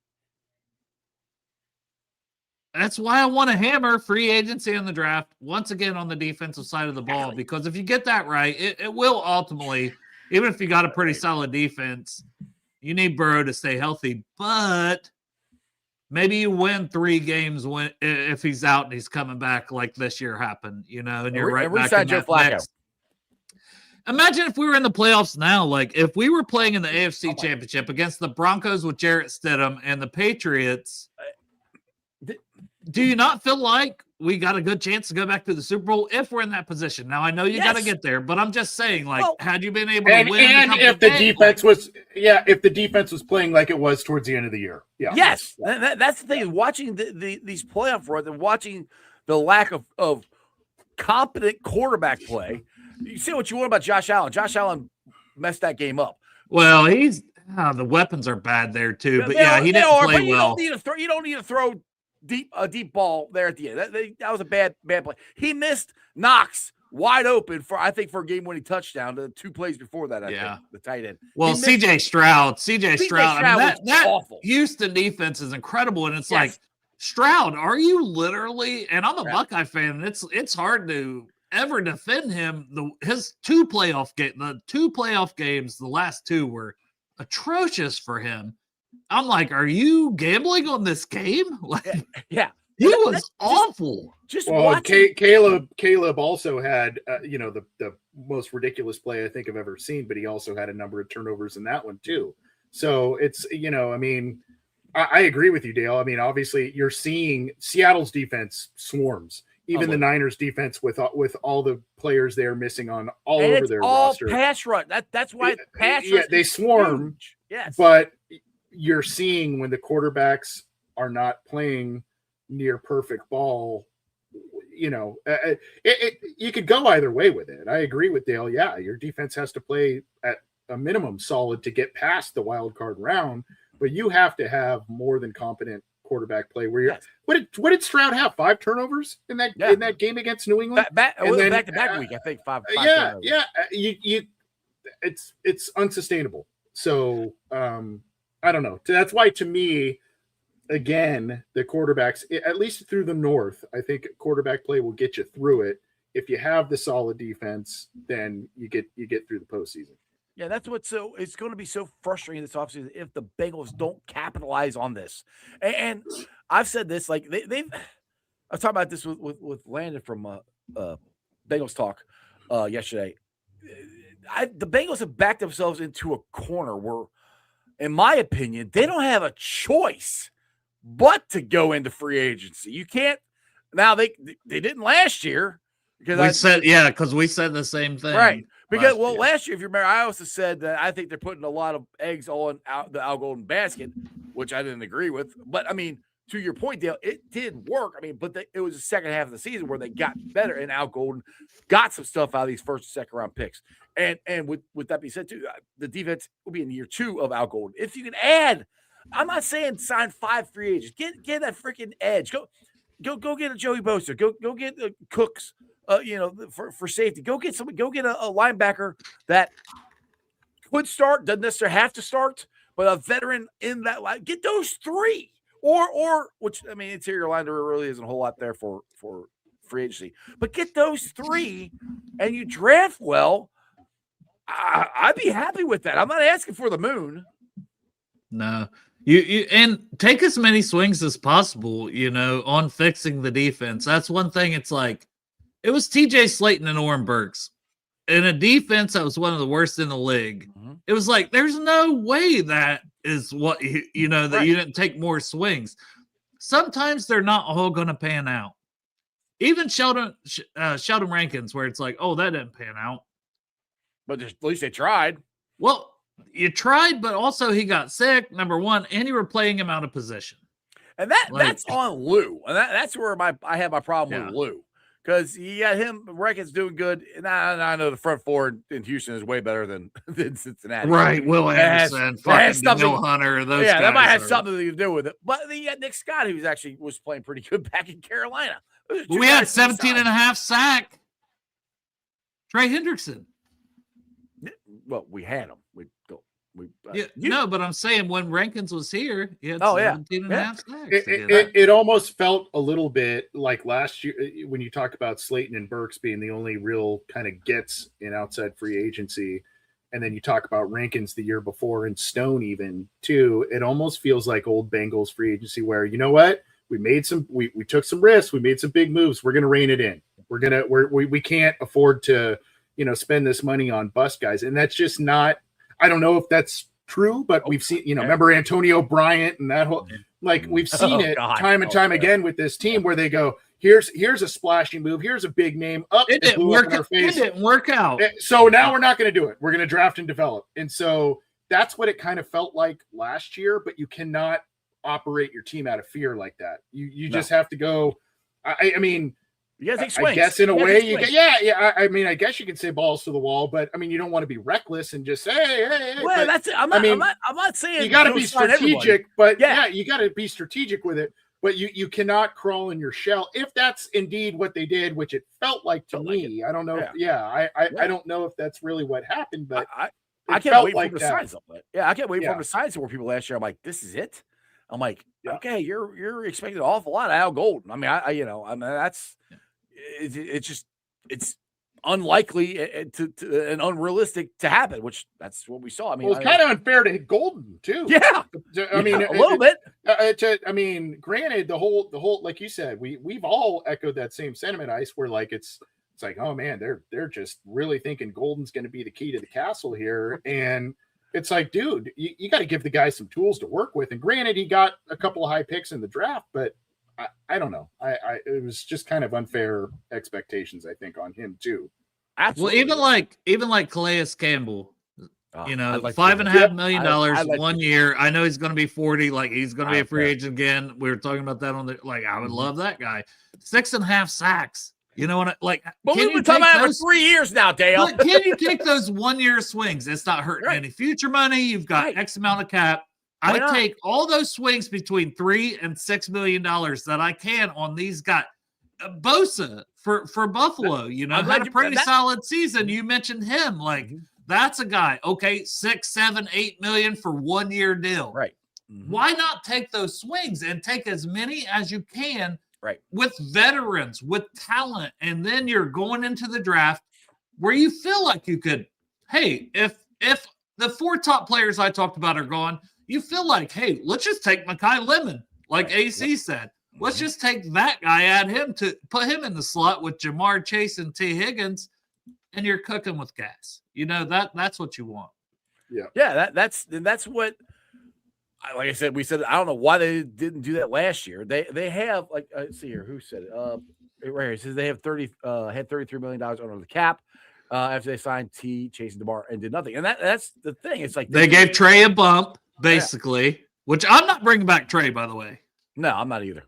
That's why I want to hammer free agency on the draft once again on the defensive side of the ball, because if you get that right, it will ultimately, even if you got a pretty solid defense, you need Burrow to stay healthy. But maybe you win 3 games if he's out and he's coming back like this year happened, and you're right back in that next. Imagine if we were in the playoffs now, if we were playing in the AFC Championship against the Broncos with Jarrett Stidham and the Patriots. Do you not feel like we got a good chance to go back to the Super Bowl if we're in that position? Now, I know you got to get there, but I'm just saying, had you been able to win, and if the defense if the defense was playing like it was towards the end of the year, yes, that's the thing. Watching these playoff runs and watching the lack of competent quarterback play, you see what you want about Josh Allen. Josh Allen messed that game up. Well, the weapons are bad there too, but he didn't play well. You don't need to throw a deep ball there at the end. That was a bad play. He missed Knox wide open for a game-winning touchdown. The 2 plays before that, I think, the tight end. Well, CJ Stroud. That awful. Huston defense is incredible, and it's like, Stroud, are you literally? And I'm a Buckeye fan. And it's hard to ever defend him. His 2 playoff games, the last 2 were atrocious for him. I'm like, are you gambling on this game? He was awful. Caleb also had, the most ridiculous play I think I've ever seen, but he also had a number of turnovers in that one too. So it's, I agree with you, Dale. I mean, obviously you're seeing Seattle's defense swarms, even the Niners defense with all the players they're missing on all over their roster. Pass rush. That's why pass rush. Yeah, they swarm. Yes. But you're seeing when the quarterbacks are not playing near perfect ball, you could go either way with it. I agree with Dale. Yeah, your defense has to play at a minimum solid to get past the wild card round, but you have to have more than competent quarterback play. What did Stroud have? 5 turnovers in that game against New England? Back to back week, I think 5. It's unsustainable. So I don't know. That's why, to me, again, the quarterbacks, at least through the North, I think quarterback play will get you through it. If you have the solid defense, then you get through the postseason. Yeah, that's it's going to be so frustrating this offseason if the Bengals don't capitalize on this. And I've said this, I was talking about this with Landon from Bengals Talk yesterday. The Bengals have backed themselves into a corner where, in my opinion, they don't have a choice but to go into free agency. You can't. Now they didn't last year because we said the same thing, right? Because last year, if you remember, I also said that I think they're putting a lot of eggs on the Al Golden basket, which I didn't agree with. But I mean, to your point, Dale, it did work. I mean, but it was the second half of the season where they got better, and Al Golden got some stuff out of these first and second round picks. And with that being said, too, the defense will be in year 2 of Al Golden. If you can add, I'm not saying sign 5 free agents. Get that freaking edge. Go get a Joey Bosa. Go get Cooks. For safety. Go get a linebacker that could start, doesn't necessarily have to start, but a veteran in that line. Get those 3. Or which, I mean, interior line, there really isn't a whole lot there for free agency. But get those 3 and you draft well. I'd be happy with that. I'm not asking for the moon. No. You and take as many swings as possible, on fixing the defense. That's one thing. It's like it was TJ Slayton and Oren Burks in a defense that was one of the worst in the league. Mm-hmm. It was like there's no way that is what that right. You didn't take more swings. Sometimes they're not all going to pan out. Even Sheldon Rankins, where it's like, oh, that didn't pan out. But at least they tried. Well, you tried, but also he got sick, number one, and you were playing him out of position. And that's on Lou. And that's where I have my problem with Lou. Because you got him, Rankins doing good. And I know the front four in Houston is way better than Cincinnati. Right. Will Anderson, Daniel Hunter, those guys. That might have something to do with it. But then you got Nick Scott, who was playing pretty good back in Carolina. We had 17.5 sack. Trey Hendrickson. Well, we had him. But I'm saying when Rankins was here, he had 17.5 sacks. It almost felt a little bit like last year when you talk about Slayton and Burks being the only real kind of gets in outside free agency. And then you talk about Rankins the year before and Stone even too. It almost feels like old Bengals free agency where, you know what? We took some risks. We made some big moves. We're going to rein it in. We can't afford to, spend this money on bust guys. And that's just not, I don't know if that's true, but we've seen, remember Antonio Bryant and that whole, we've seen it time and time again with this team where they go, here's a splashy move. Here's a big name up. It didn't work out. So now we're not going to do it. We're going to draft and develop. And so that's what it kind of felt like last year, but you cannot operate your team out of fear like that. You just have to go. I mean, you gotta take swings. I guess in a way you get, I mean, I guess you can say balls to the wall, but I mean, you don't want to be reckless and just say, hey. Well, that's it. I'm not saying you got to be strategic, but you got to be strategic with it. But you cannot crawl in your shell if that's indeed what they did, which it felt like to me. I don't know. I don't know if that's really what happened, but I can't wait for him to sign something. Yeah, I can't wait for him to sign some more people last year. I'm like, this is it. I'm like, okay, you're expecting an awful lot of Al Golden. I mean, that's it's unlikely and unrealistic to happen, which that's what we saw. I mean, it's kind of unfair to Golden too. Yeah, I mean, a little bit. Granted, the whole, like you said, we've all echoed that same sentiment, Ice, where like it's like, oh man, they're just really thinking Golden's going to be the key to the castle here, and it's like, dude, you got to give the guy some tools to work with. And granted, he got a couple of high picks in the draft, but I don't know. It was just kind of unfair expectations, I think, on him too. Absolutely. Well, even like Calais Campbell, $5.5 million 1 year. I know he's going to be 40. Like he's going to be a free agent again. We were talking about that on I would love that guy. 6.5 sacks. You know what? But we've been talking about it for 3 years now, Dale. Can you take those 1 year swings? It's not hurting any future money. You've got X amount of cap. I take all those swings between $3 and $6 million that I can on these guys. Bosa for Buffalo, had a pretty solid season. You mentioned him. That's a guy. Okay, 6, 7, 8 million for 1 year deal. Right. Mm-hmm. Why not take those swings and take as many as you can? Right. With veterans, with talent, and then you're going into the draft where you feel like you could, hey, if the 4 top players I talked about are gone, you feel like, hey, let's just take Mekhi Lemon, like AC said. Let's just take that guy, add him to put him in the slot with Jamar Chase and T. Higgins, and you're cooking with gas. That's what you want. Yeah. Yeah, that's what. Like I said, I don't know why they didn't do that last year. They have let's see here, who said it? Right here, it says they have had $33 million under the cap after they signed T, Chase, and DeMar and did nothing. And that's the thing. It's like they gave Trey a bump, basically, which I'm not bringing back Trey, by the way. No, I'm not either.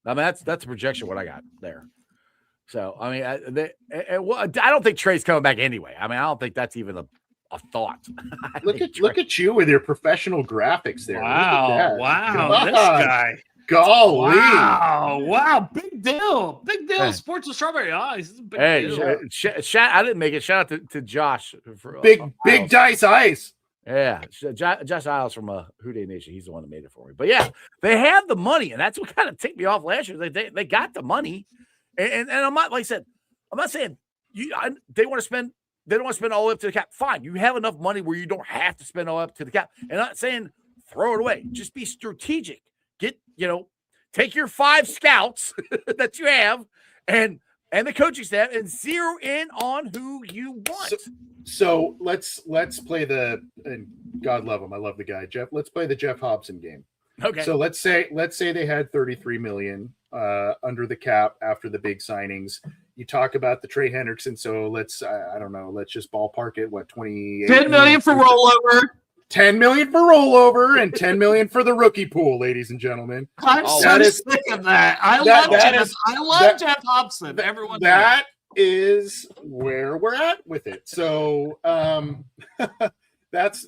I mean, that's a projection what I got there. So, I mean, I don't think Trey's coming back anyway. I mean, I don't think that's even a thought. Look at you with your professional graphics there. Wow, this guy. Golly. Wow, big deal. Big deal. Hey. Sports with Strawberry Eyes. This is a big deal. I didn't make it. Shout out to Josh. For, big Dice Ice. Yeah, Josh Isles from Who Dey Nation. He's the one that made it for me. But yeah, they have the money, and that's what kind of ticked me off last year. They got the money, and I'm not, like I said, I'm not saying they want to spend. They don't want to spend all the way up to the cap. Fine, you have enough money where you don't have to spend all the way up to the cap. And I'm not saying throw it away. Just be strategic. Take your 5 scouts that you have and the coaching staff and zero in on who you want. So let's play and God love him. I love the guy, Jeff. Let's play the Jeff Hobson game. Okay. So let's say they had $33 million under the cap after the big signings. You talk about the Trey Hendrickson. So let's just ballpark it. What, 28? $10 million for rollover. 10 million for rollover and 10 million for the rookie pool, ladies and gentlemen. I'm so sick of that. I love Jeff Hobson. Everyone that is where we're at with it. So that's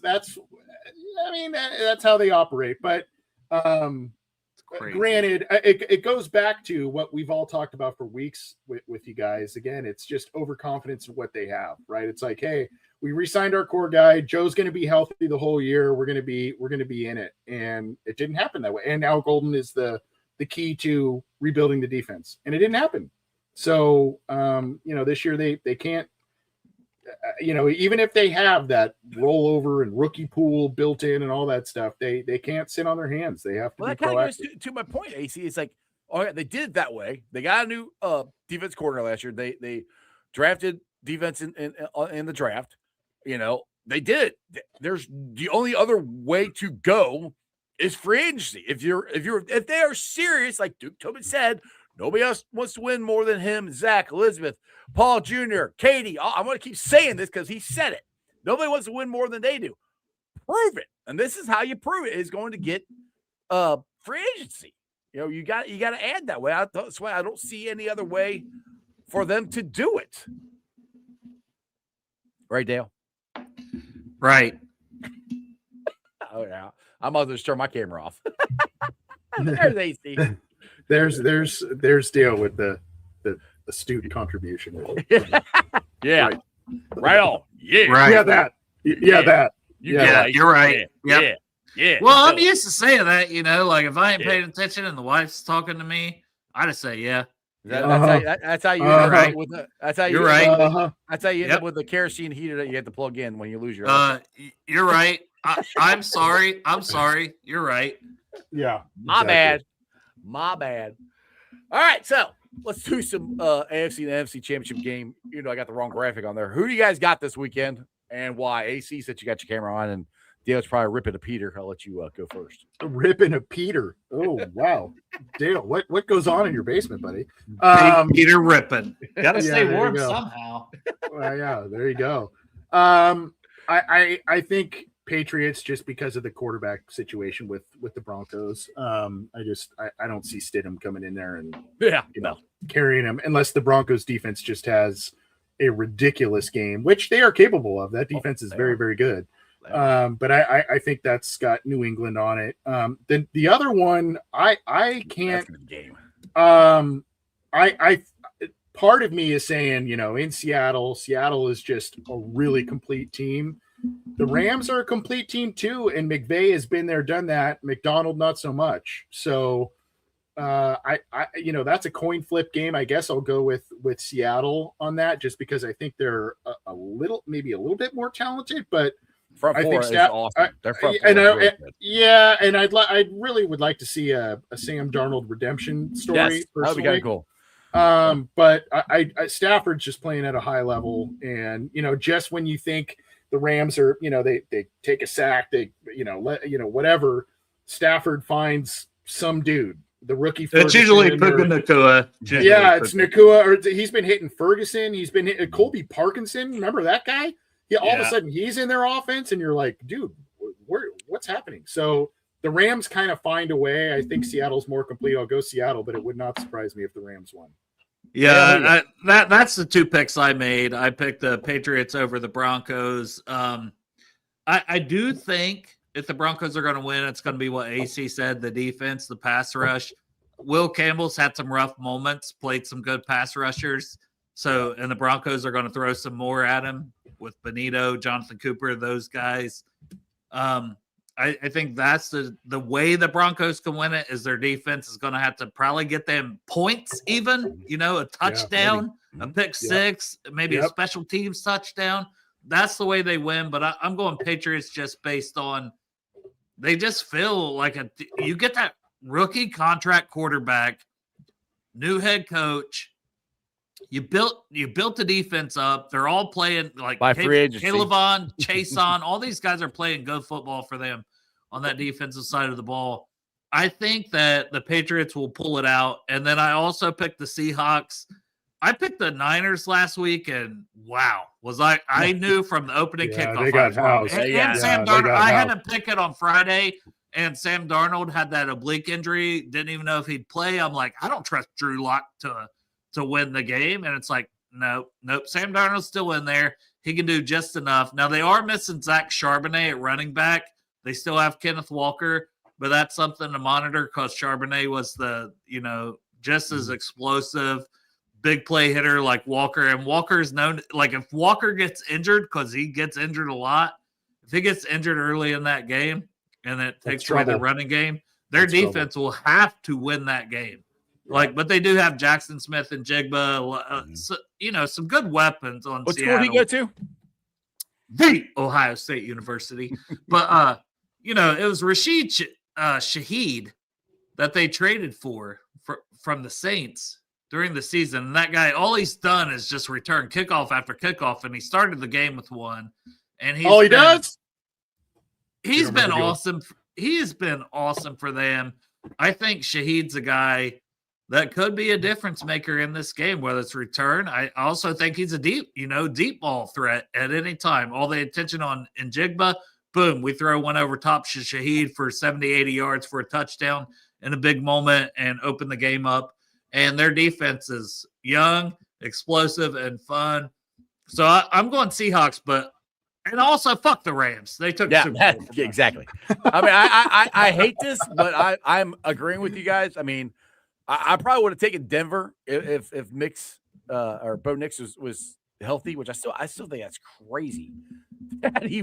how they operate. But granted, it goes back to what we've all talked about for weeks with you guys. Again, it's just overconfidence in what they have, right? It's like, hey, we re-signed our core guy. Joe's going to be healthy the whole year. We're going to be in it, and it didn't happen that way. And now Golden is the key to rebuilding the defense, and it didn't happen. So this year they can't. Even if they have that rollover and rookie pool built in and all that stuff, they can't sit on their hands. They have to be proactive. That kind of goes to my point, AC. It's like, they did it that way. They got a new defense coordinator last year. They drafted defense in the draft. They did it. There's the only other way to go is free agency. If they are serious, like Duke Tobin said, nobody else wants to win more than him, Zach, Elizabeth, Paul Jr., Katie. I'm going to keep saying this because he said it. Nobody wants to win more than they do. Prove it. And this is how you prove it, is going to get free agency. You got to add that way. That's why I don't see any other way for them to do it. Right, Dale? Right. Oh, yeah. I'm going to just turn my camera off. There's AC. There's Dale with the astute contribution. Yeah. Right on. Yeah. Right. Yeah, that. Yeah, that. You're right. Yeah. Yeah. Well, I'm used to saying that, like if I ain't paying attention and the wife's talking to me, I just say, yeah. That's how you end up right. with that's how you You're right. That's how you end up with the kerosene heater that you have to plug in when you lose your You're right. I'm sorry. You're right. Yeah. My bad. All right, so let's do some AFC and NFC championship game. I got the wrong graphic on there. Who do you guys got this weekend and why? AC said you got your camera on, and Dale's probably ripping a Peter. I'll let you go first. Ripping a Peter. Oh, wow. Dale, what goes on in your basement, buddy? Peter ripping. Got to stay warm somehow. Well, yeah, there you go. I think Patriots, just because of the quarterback situation with the Broncos. I don't see Stidham coming in there and carrying him unless the Broncos defense just has a ridiculous game, which they are capable of. That defense is very, very good. But I think that's got New England on it. Then the other one, I can't. Part of me is saying, in Seattle is just a really complete team. The Rams are a complete team too, and McVay has been there, done that. McDonald, not so much. So, that's a coin flip game. I guess I'll go with Seattle on that, just because I think they're maybe a little bit more talented, but. Front four is awesome. Their front four and I really would like to see a Sam Darnold redemption story. Yes, that would be kind of cool. But I Stafford's just playing at a high level, and just when you think the Rams are, they take a sack, they whatever, Stafford finds some dude. The rookie. It's usually Puka Nacua. Yeah, it's Nacua, or he's been hitting Ferguson. He's been hitting Colby Parkinson. Remember that guy? Yeah, all of a sudden he's in their offense, and you're like, dude, what's happening? So the Rams kind of find a way. I think Seattle's more complete. I'll go Seattle, but it would not surprise me if the Rams won. Yeah, that's the two picks I made. I picked the Patriots over the Broncos. I do think if the Broncos are going to win, it's going to be what AC said, the defense, the pass rush. Will Campbell's had some rough moments, played some good pass rushers. So, and the Broncos are going to throw some more at him with Benito, Jonathan Cooper, those guys. I think that's the way the Broncos can win it is their defense is going to have to probably get them points even, a touchdown, a pick six, maybe a special teams touchdown. That's the way they win. But I'm going Patriots just based on they just feel like you get that rookie contract quarterback, new head coach. You built the defense up. They're all playing like by free agency. Caleb on, Chase on. All these guys are playing good football for them on that defensive side of the ball. I think that the Patriots will pull it out. And then I also picked the Seahawks. I picked the Niners last week, and wow, I knew from the opening kickoff. They got housed. And Sam Darnold, I had to pick it on Friday, and Sam Darnold had that oblique injury. Didn't even know if he'd play. I'm like, I don't trust Drew Lock to win the game. And it's like, nope. Sam Darnold's still in there. He can do just enough. Now, they are missing Zach Charbonnet at running back. They still have Kenneth Walker, but that's something to monitor because Charbonnet was just as explosive, big play hitter like Walker. And Walker's known, like if Walker gets injured, because he gets injured a lot, if he gets injured early in that game and it takes away the running game, their defense will have to win that game. But they do have Jackson Smith and Jigba, some good weapons on what Seattle. What school did he go to? The Ohio State University. But, it was Rashid Shaheed that they traded from the Saints during the season. And that guy, all he's done is just return kickoff after kickoff, and he started the game with one. And he's been awesome. He has been awesome for them. I think Shaheed's a guy that could be a difference maker in this game, whether it's return. I also think he's a deep ball threat at any time. All the attention on Njigba, boom, we throw one over top to Shaheed for 70, 80 yards for a touchdown in a big moment and open the game up. And their defense is young, explosive, and fun. So I'm going Seahawks, and also fuck the Rams. They took the Super Bowl. Exactly. I mean, I hate this, but I'm agreeing with you guys. I mean, I probably would have taken Denver if Nix or Bo Nix was healthy, which I still think that's crazy. That he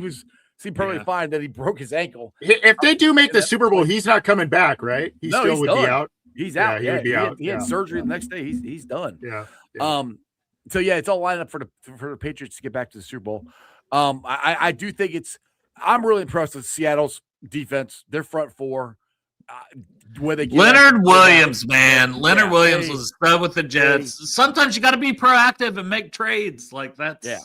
seemed perfectly fine, that he broke his ankle. If they do make the Super Bowl, he's not coming back, right? He still would be out. He's out. He would be out. He had surgery the next day. He's done. Yeah. So it's all lined up for the Patriots to get back to the Super Bowl. I do think I'm really impressed with Seattle's defense, their front four. Leonard Williams, man. Leonard Williams was a stud with the Jets. Sometimes you got to be proactive and make trades like that. Yeah,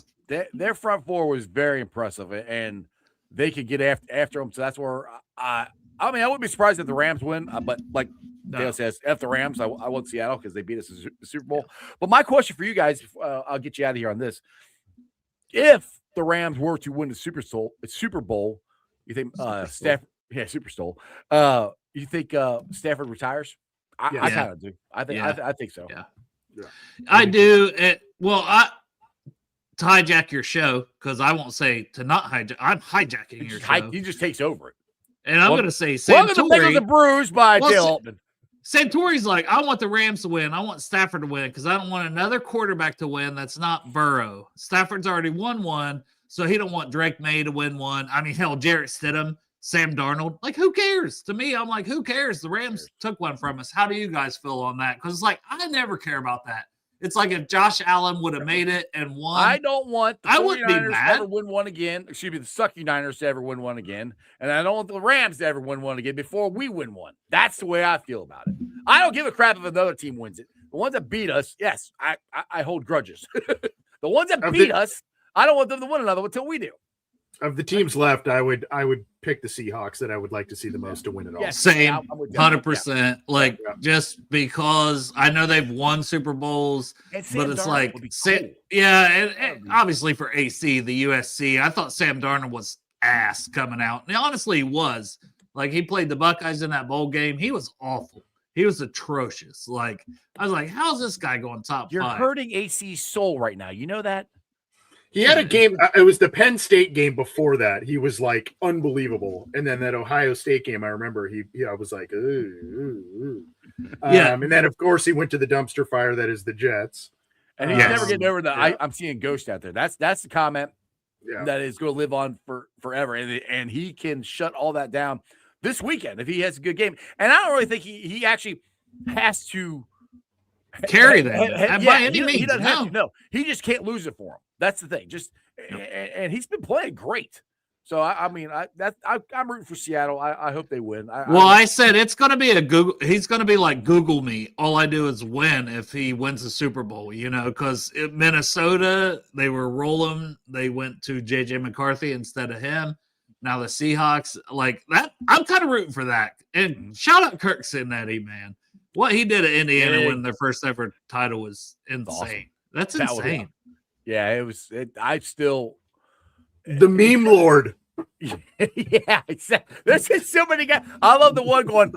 their front four was very impressive, and they could get after them. So that's where I wouldn't be surprised if the Rams win, but like Dale says, F the Rams. I want Seattle because they beat us in the Super Bowl. But my question for you guys, I'll get you out of here on this: if the Rams were to win the Super Bowl, you think Super Bowl? You think Stafford retires? I kind of do. I think so. Yeah. I do. To hijack your show, because I won't say to not hijack. I'm hijacking your show. He just takes over it. And I'm going to say Welcome to Bengals and Brews by Dale Altman. Santori's like, I want the Rams to win. I want Stafford to win because I don't want another quarterback to win that's not Burrow. Stafford's already won one, so he don't want Drake May to win one. I mean, hell, Jarrett Stidham, Sam Darnold. Like, who cares? To me, I'm like, who cares? The Rams took one from us. How do you guys feel on that? Because it's like, I never care about that. It's like if Josh Allen would have made it and won. I don't want the 49ers wouldn't be mad. to ever win one again. Excuse me, the Sucky Niners to ever win one again. And I don't want the Rams to ever win one again before we win one. That's the way I feel about it. I don't give a crap if another team wins it. The ones that beat us, yes, I hold grudges. The ones that beat us, I don't want them to win another one until we do. Of the teams left, I would pick the Seahawks that I would like to see the most to win it all. Yes, same, 100%. Just because I know they've won Super Bowls, but it's like, and obviously for AC, the USC, I thought Sam Darnold was ass coming out. And honestly, he was. Like, he played the Buckeyes in that bowl game. He was awful. He was atrocious. Like, I was like, how's this guy going top You're 5? hurting AC's soul right now. You know that? He had a game. It was the Penn State game before that. He was like unbelievable. And then that Ohio State game, I remember I was like, ooh. Yeah. And then, of course, he went to the dumpster fire that is the Jets. And he's Yes. never getting over the Yeah. I'm seeing ghost out there. That's the comment Yeah. that is going to live on forever. And he can shut all that down this weekend if he has a good game. And I don't really think he actually has to Carry that by any means. He doesn't have to. No, he just can't lose it for him. That's the thing. And he's been playing great. So I'm rooting for Seattle. I hope they win. I said it's going to be a Google. He's going to be like Google me. All I do is win if he wins the Super Bowl. Because Minnesota, they were rolling. They went to JJ McCarthy instead of him. Now the Seahawks, like that. I'm kind of rooting for that. And shout out Kirk Cincinnati, man. What he did at Indiana winning their first ever title was insane. Awesome. That's insane. Yeah, it was. I still The meme lord. yeah, exactly. There's just so many guys. I love the one going.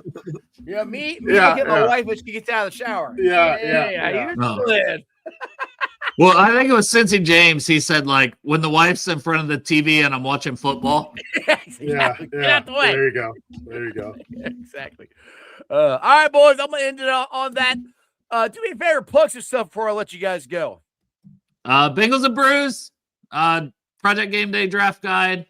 Yeah, me get my wife when she gets out of the shower. Yeah. Well, I think it was Cincy James. He said, like, when the wife's in front of the TV and I'm watching football. Yeah. Get out the way. There you go. Exactly. All right, boys. I'm gonna end it on that. Do me a favor, plug some stuff before I let you guys go. Bengals and Brews, Project Game Day Draft Guide,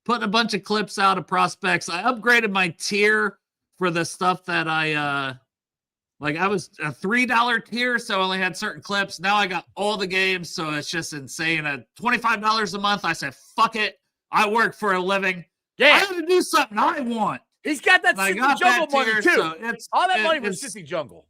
putting a bunch of clips out of prospects. I upgraded my tier for the stuff that I was a $3 tier, so I only had certain clips. Now I got all the games, so it's just insane. At $25 a month, I said, fuck it. I work for a living. Yeah. I got to do something I want. He's got that Cincy Jungle money, too. So all that money for Cincy Jungle.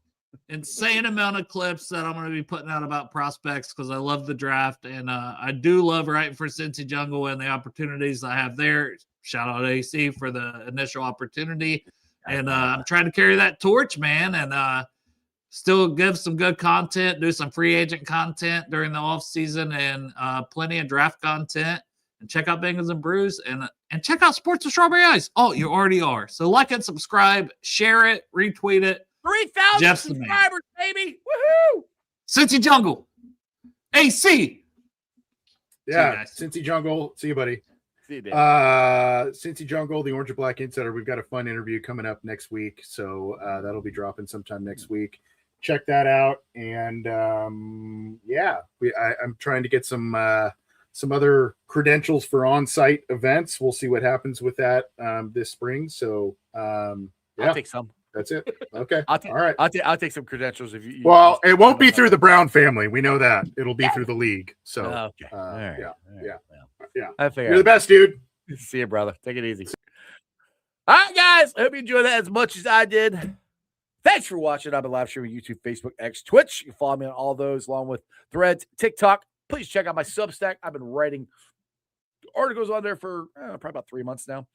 Insane amount of clips that I'm going to be putting out about prospects because I love the draft, and I do love writing for Cincy Jungle and the opportunities I have there. Shout out AC for the initial opportunity, and I'm trying to carry that torch, man, and still give some good content, do some free agent content during the off season, and plenty of draft content. And check out Bengals and Brews, and check out Sports with Strawberry Ice. Oh, you already are. So like and subscribe, share it, retweet it. 3,000 subscribers, baby. Woohoo! Cincy Jungle. AC. Yeah, Cincy Jungle. See you, buddy. See you, Dave. Cincy Jungle, the Orange and Black Insider. We've got a fun interview coming up next week. So that'll be dropping sometime next week. Check that out. And I'm trying to get some other credentials for on-site events. We'll see what happens with that this spring. So I'll take some. That's it. Okay. All right. I'll take some credentials if you. Well, it won't be through the Brown family. We know that. It'll be through the league. So okay. All right. Yeah. I figured. You're the best, dude. See you, brother. Take it easy. All right, guys. I hope you enjoyed that as much as I did. Thanks for watching. I've been live streaming YouTube, Facebook, X, Twitch. You can follow me on all those, along with Threads, TikTok. Please check out my Substack. I've been writing articles on there for probably about 3 months now.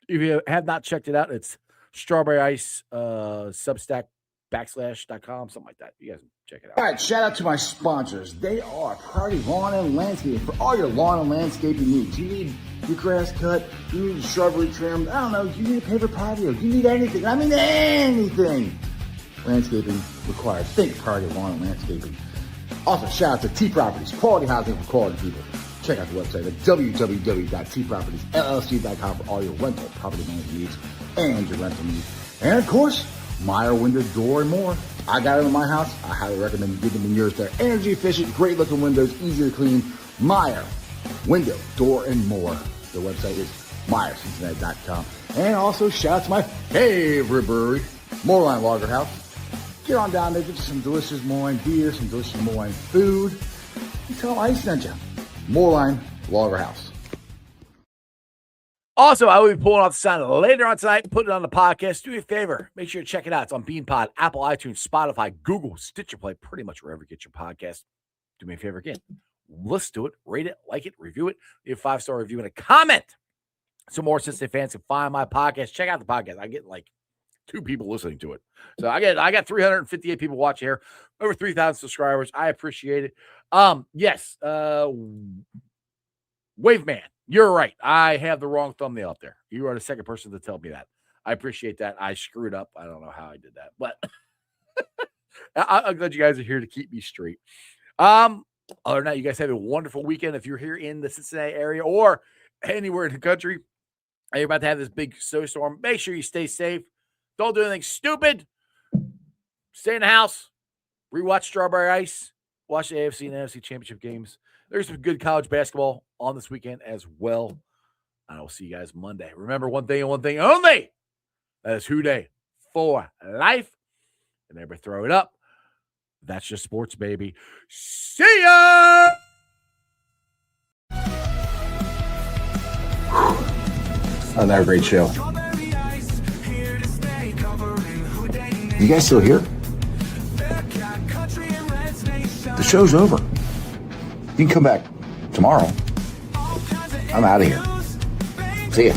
If you have not checked it out, it's Strawberry Ice Substack.com, something like that. You guys can check it out. All right, shout out to my sponsors. They are Priority Lawn and Landscaping for all your lawn and landscaping needs. You need your grass cut, you need your shrubbery trimmed, I don't know, you need a paper patio, you need anything. I mean anything. Landscaping required. Think Priority Lawn and Landscaping. Also, shout out to T Properties, quality housing for quality people. Check out the website at www.tpropertiesllc.com for all your rental property management needs and your rental needs. And of course, Meyer Window, Door, and more. I got it in my house. I highly recommend you get them in yours. They're energy efficient, great looking windows, easy to clean. Meyer Window, Door, and more. The website is MeyerCincinnati.com. And also, shout out to my favorite brewery, Moorline Lager House. Get on down there, get you some delicious Moorline beer, some delicious Moorline food. And tell them I sent you. Moorline Lager House. Also, I will be pulling off the sound later on tonight, putting it on the podcast. Do me a favor. Make sure to check it out. It's on BeanPod, Apple, iTunes, Spotify, Google, Stitcher Play, pretty much wherever you get your podcast. Do me a favor again. Listen to it, rate it, like it, review it. Leave a 5-star review and a comment. So more Cincinnati fans can find my podcast. Check out the podcast. I get like 2 people listening to it. So I got 358 people watching here, over 3,000 subscribers. I appreciate it. Yes. Wave Man. You're right. I have the wrong thumbnail up there. You are the second person to tell me that. I appreciate that. I screwed up. I don't know how I did that, but I'm glad you guys are here to keep me straight. Other than that, you guys have a wonderful weekend. If you're here in the Cincinnati area or anywhere in the country, and you're about to have this big snowstorm, make sure you stay safe. Don't do anything stupid. Stay in the house. Rewatch Strawberry Ice. Watch the AFC and NFC championship games. There's some good college basketball on this weekend as well. I will see you guys Monday. Remember one thing and one thing only. That is Who Dey for life. And everybody throw it up. That's just sports, baby. See ya! Another great show. You guys still here? The show's over. You can come back tomorrow. I'm out of here. See ya.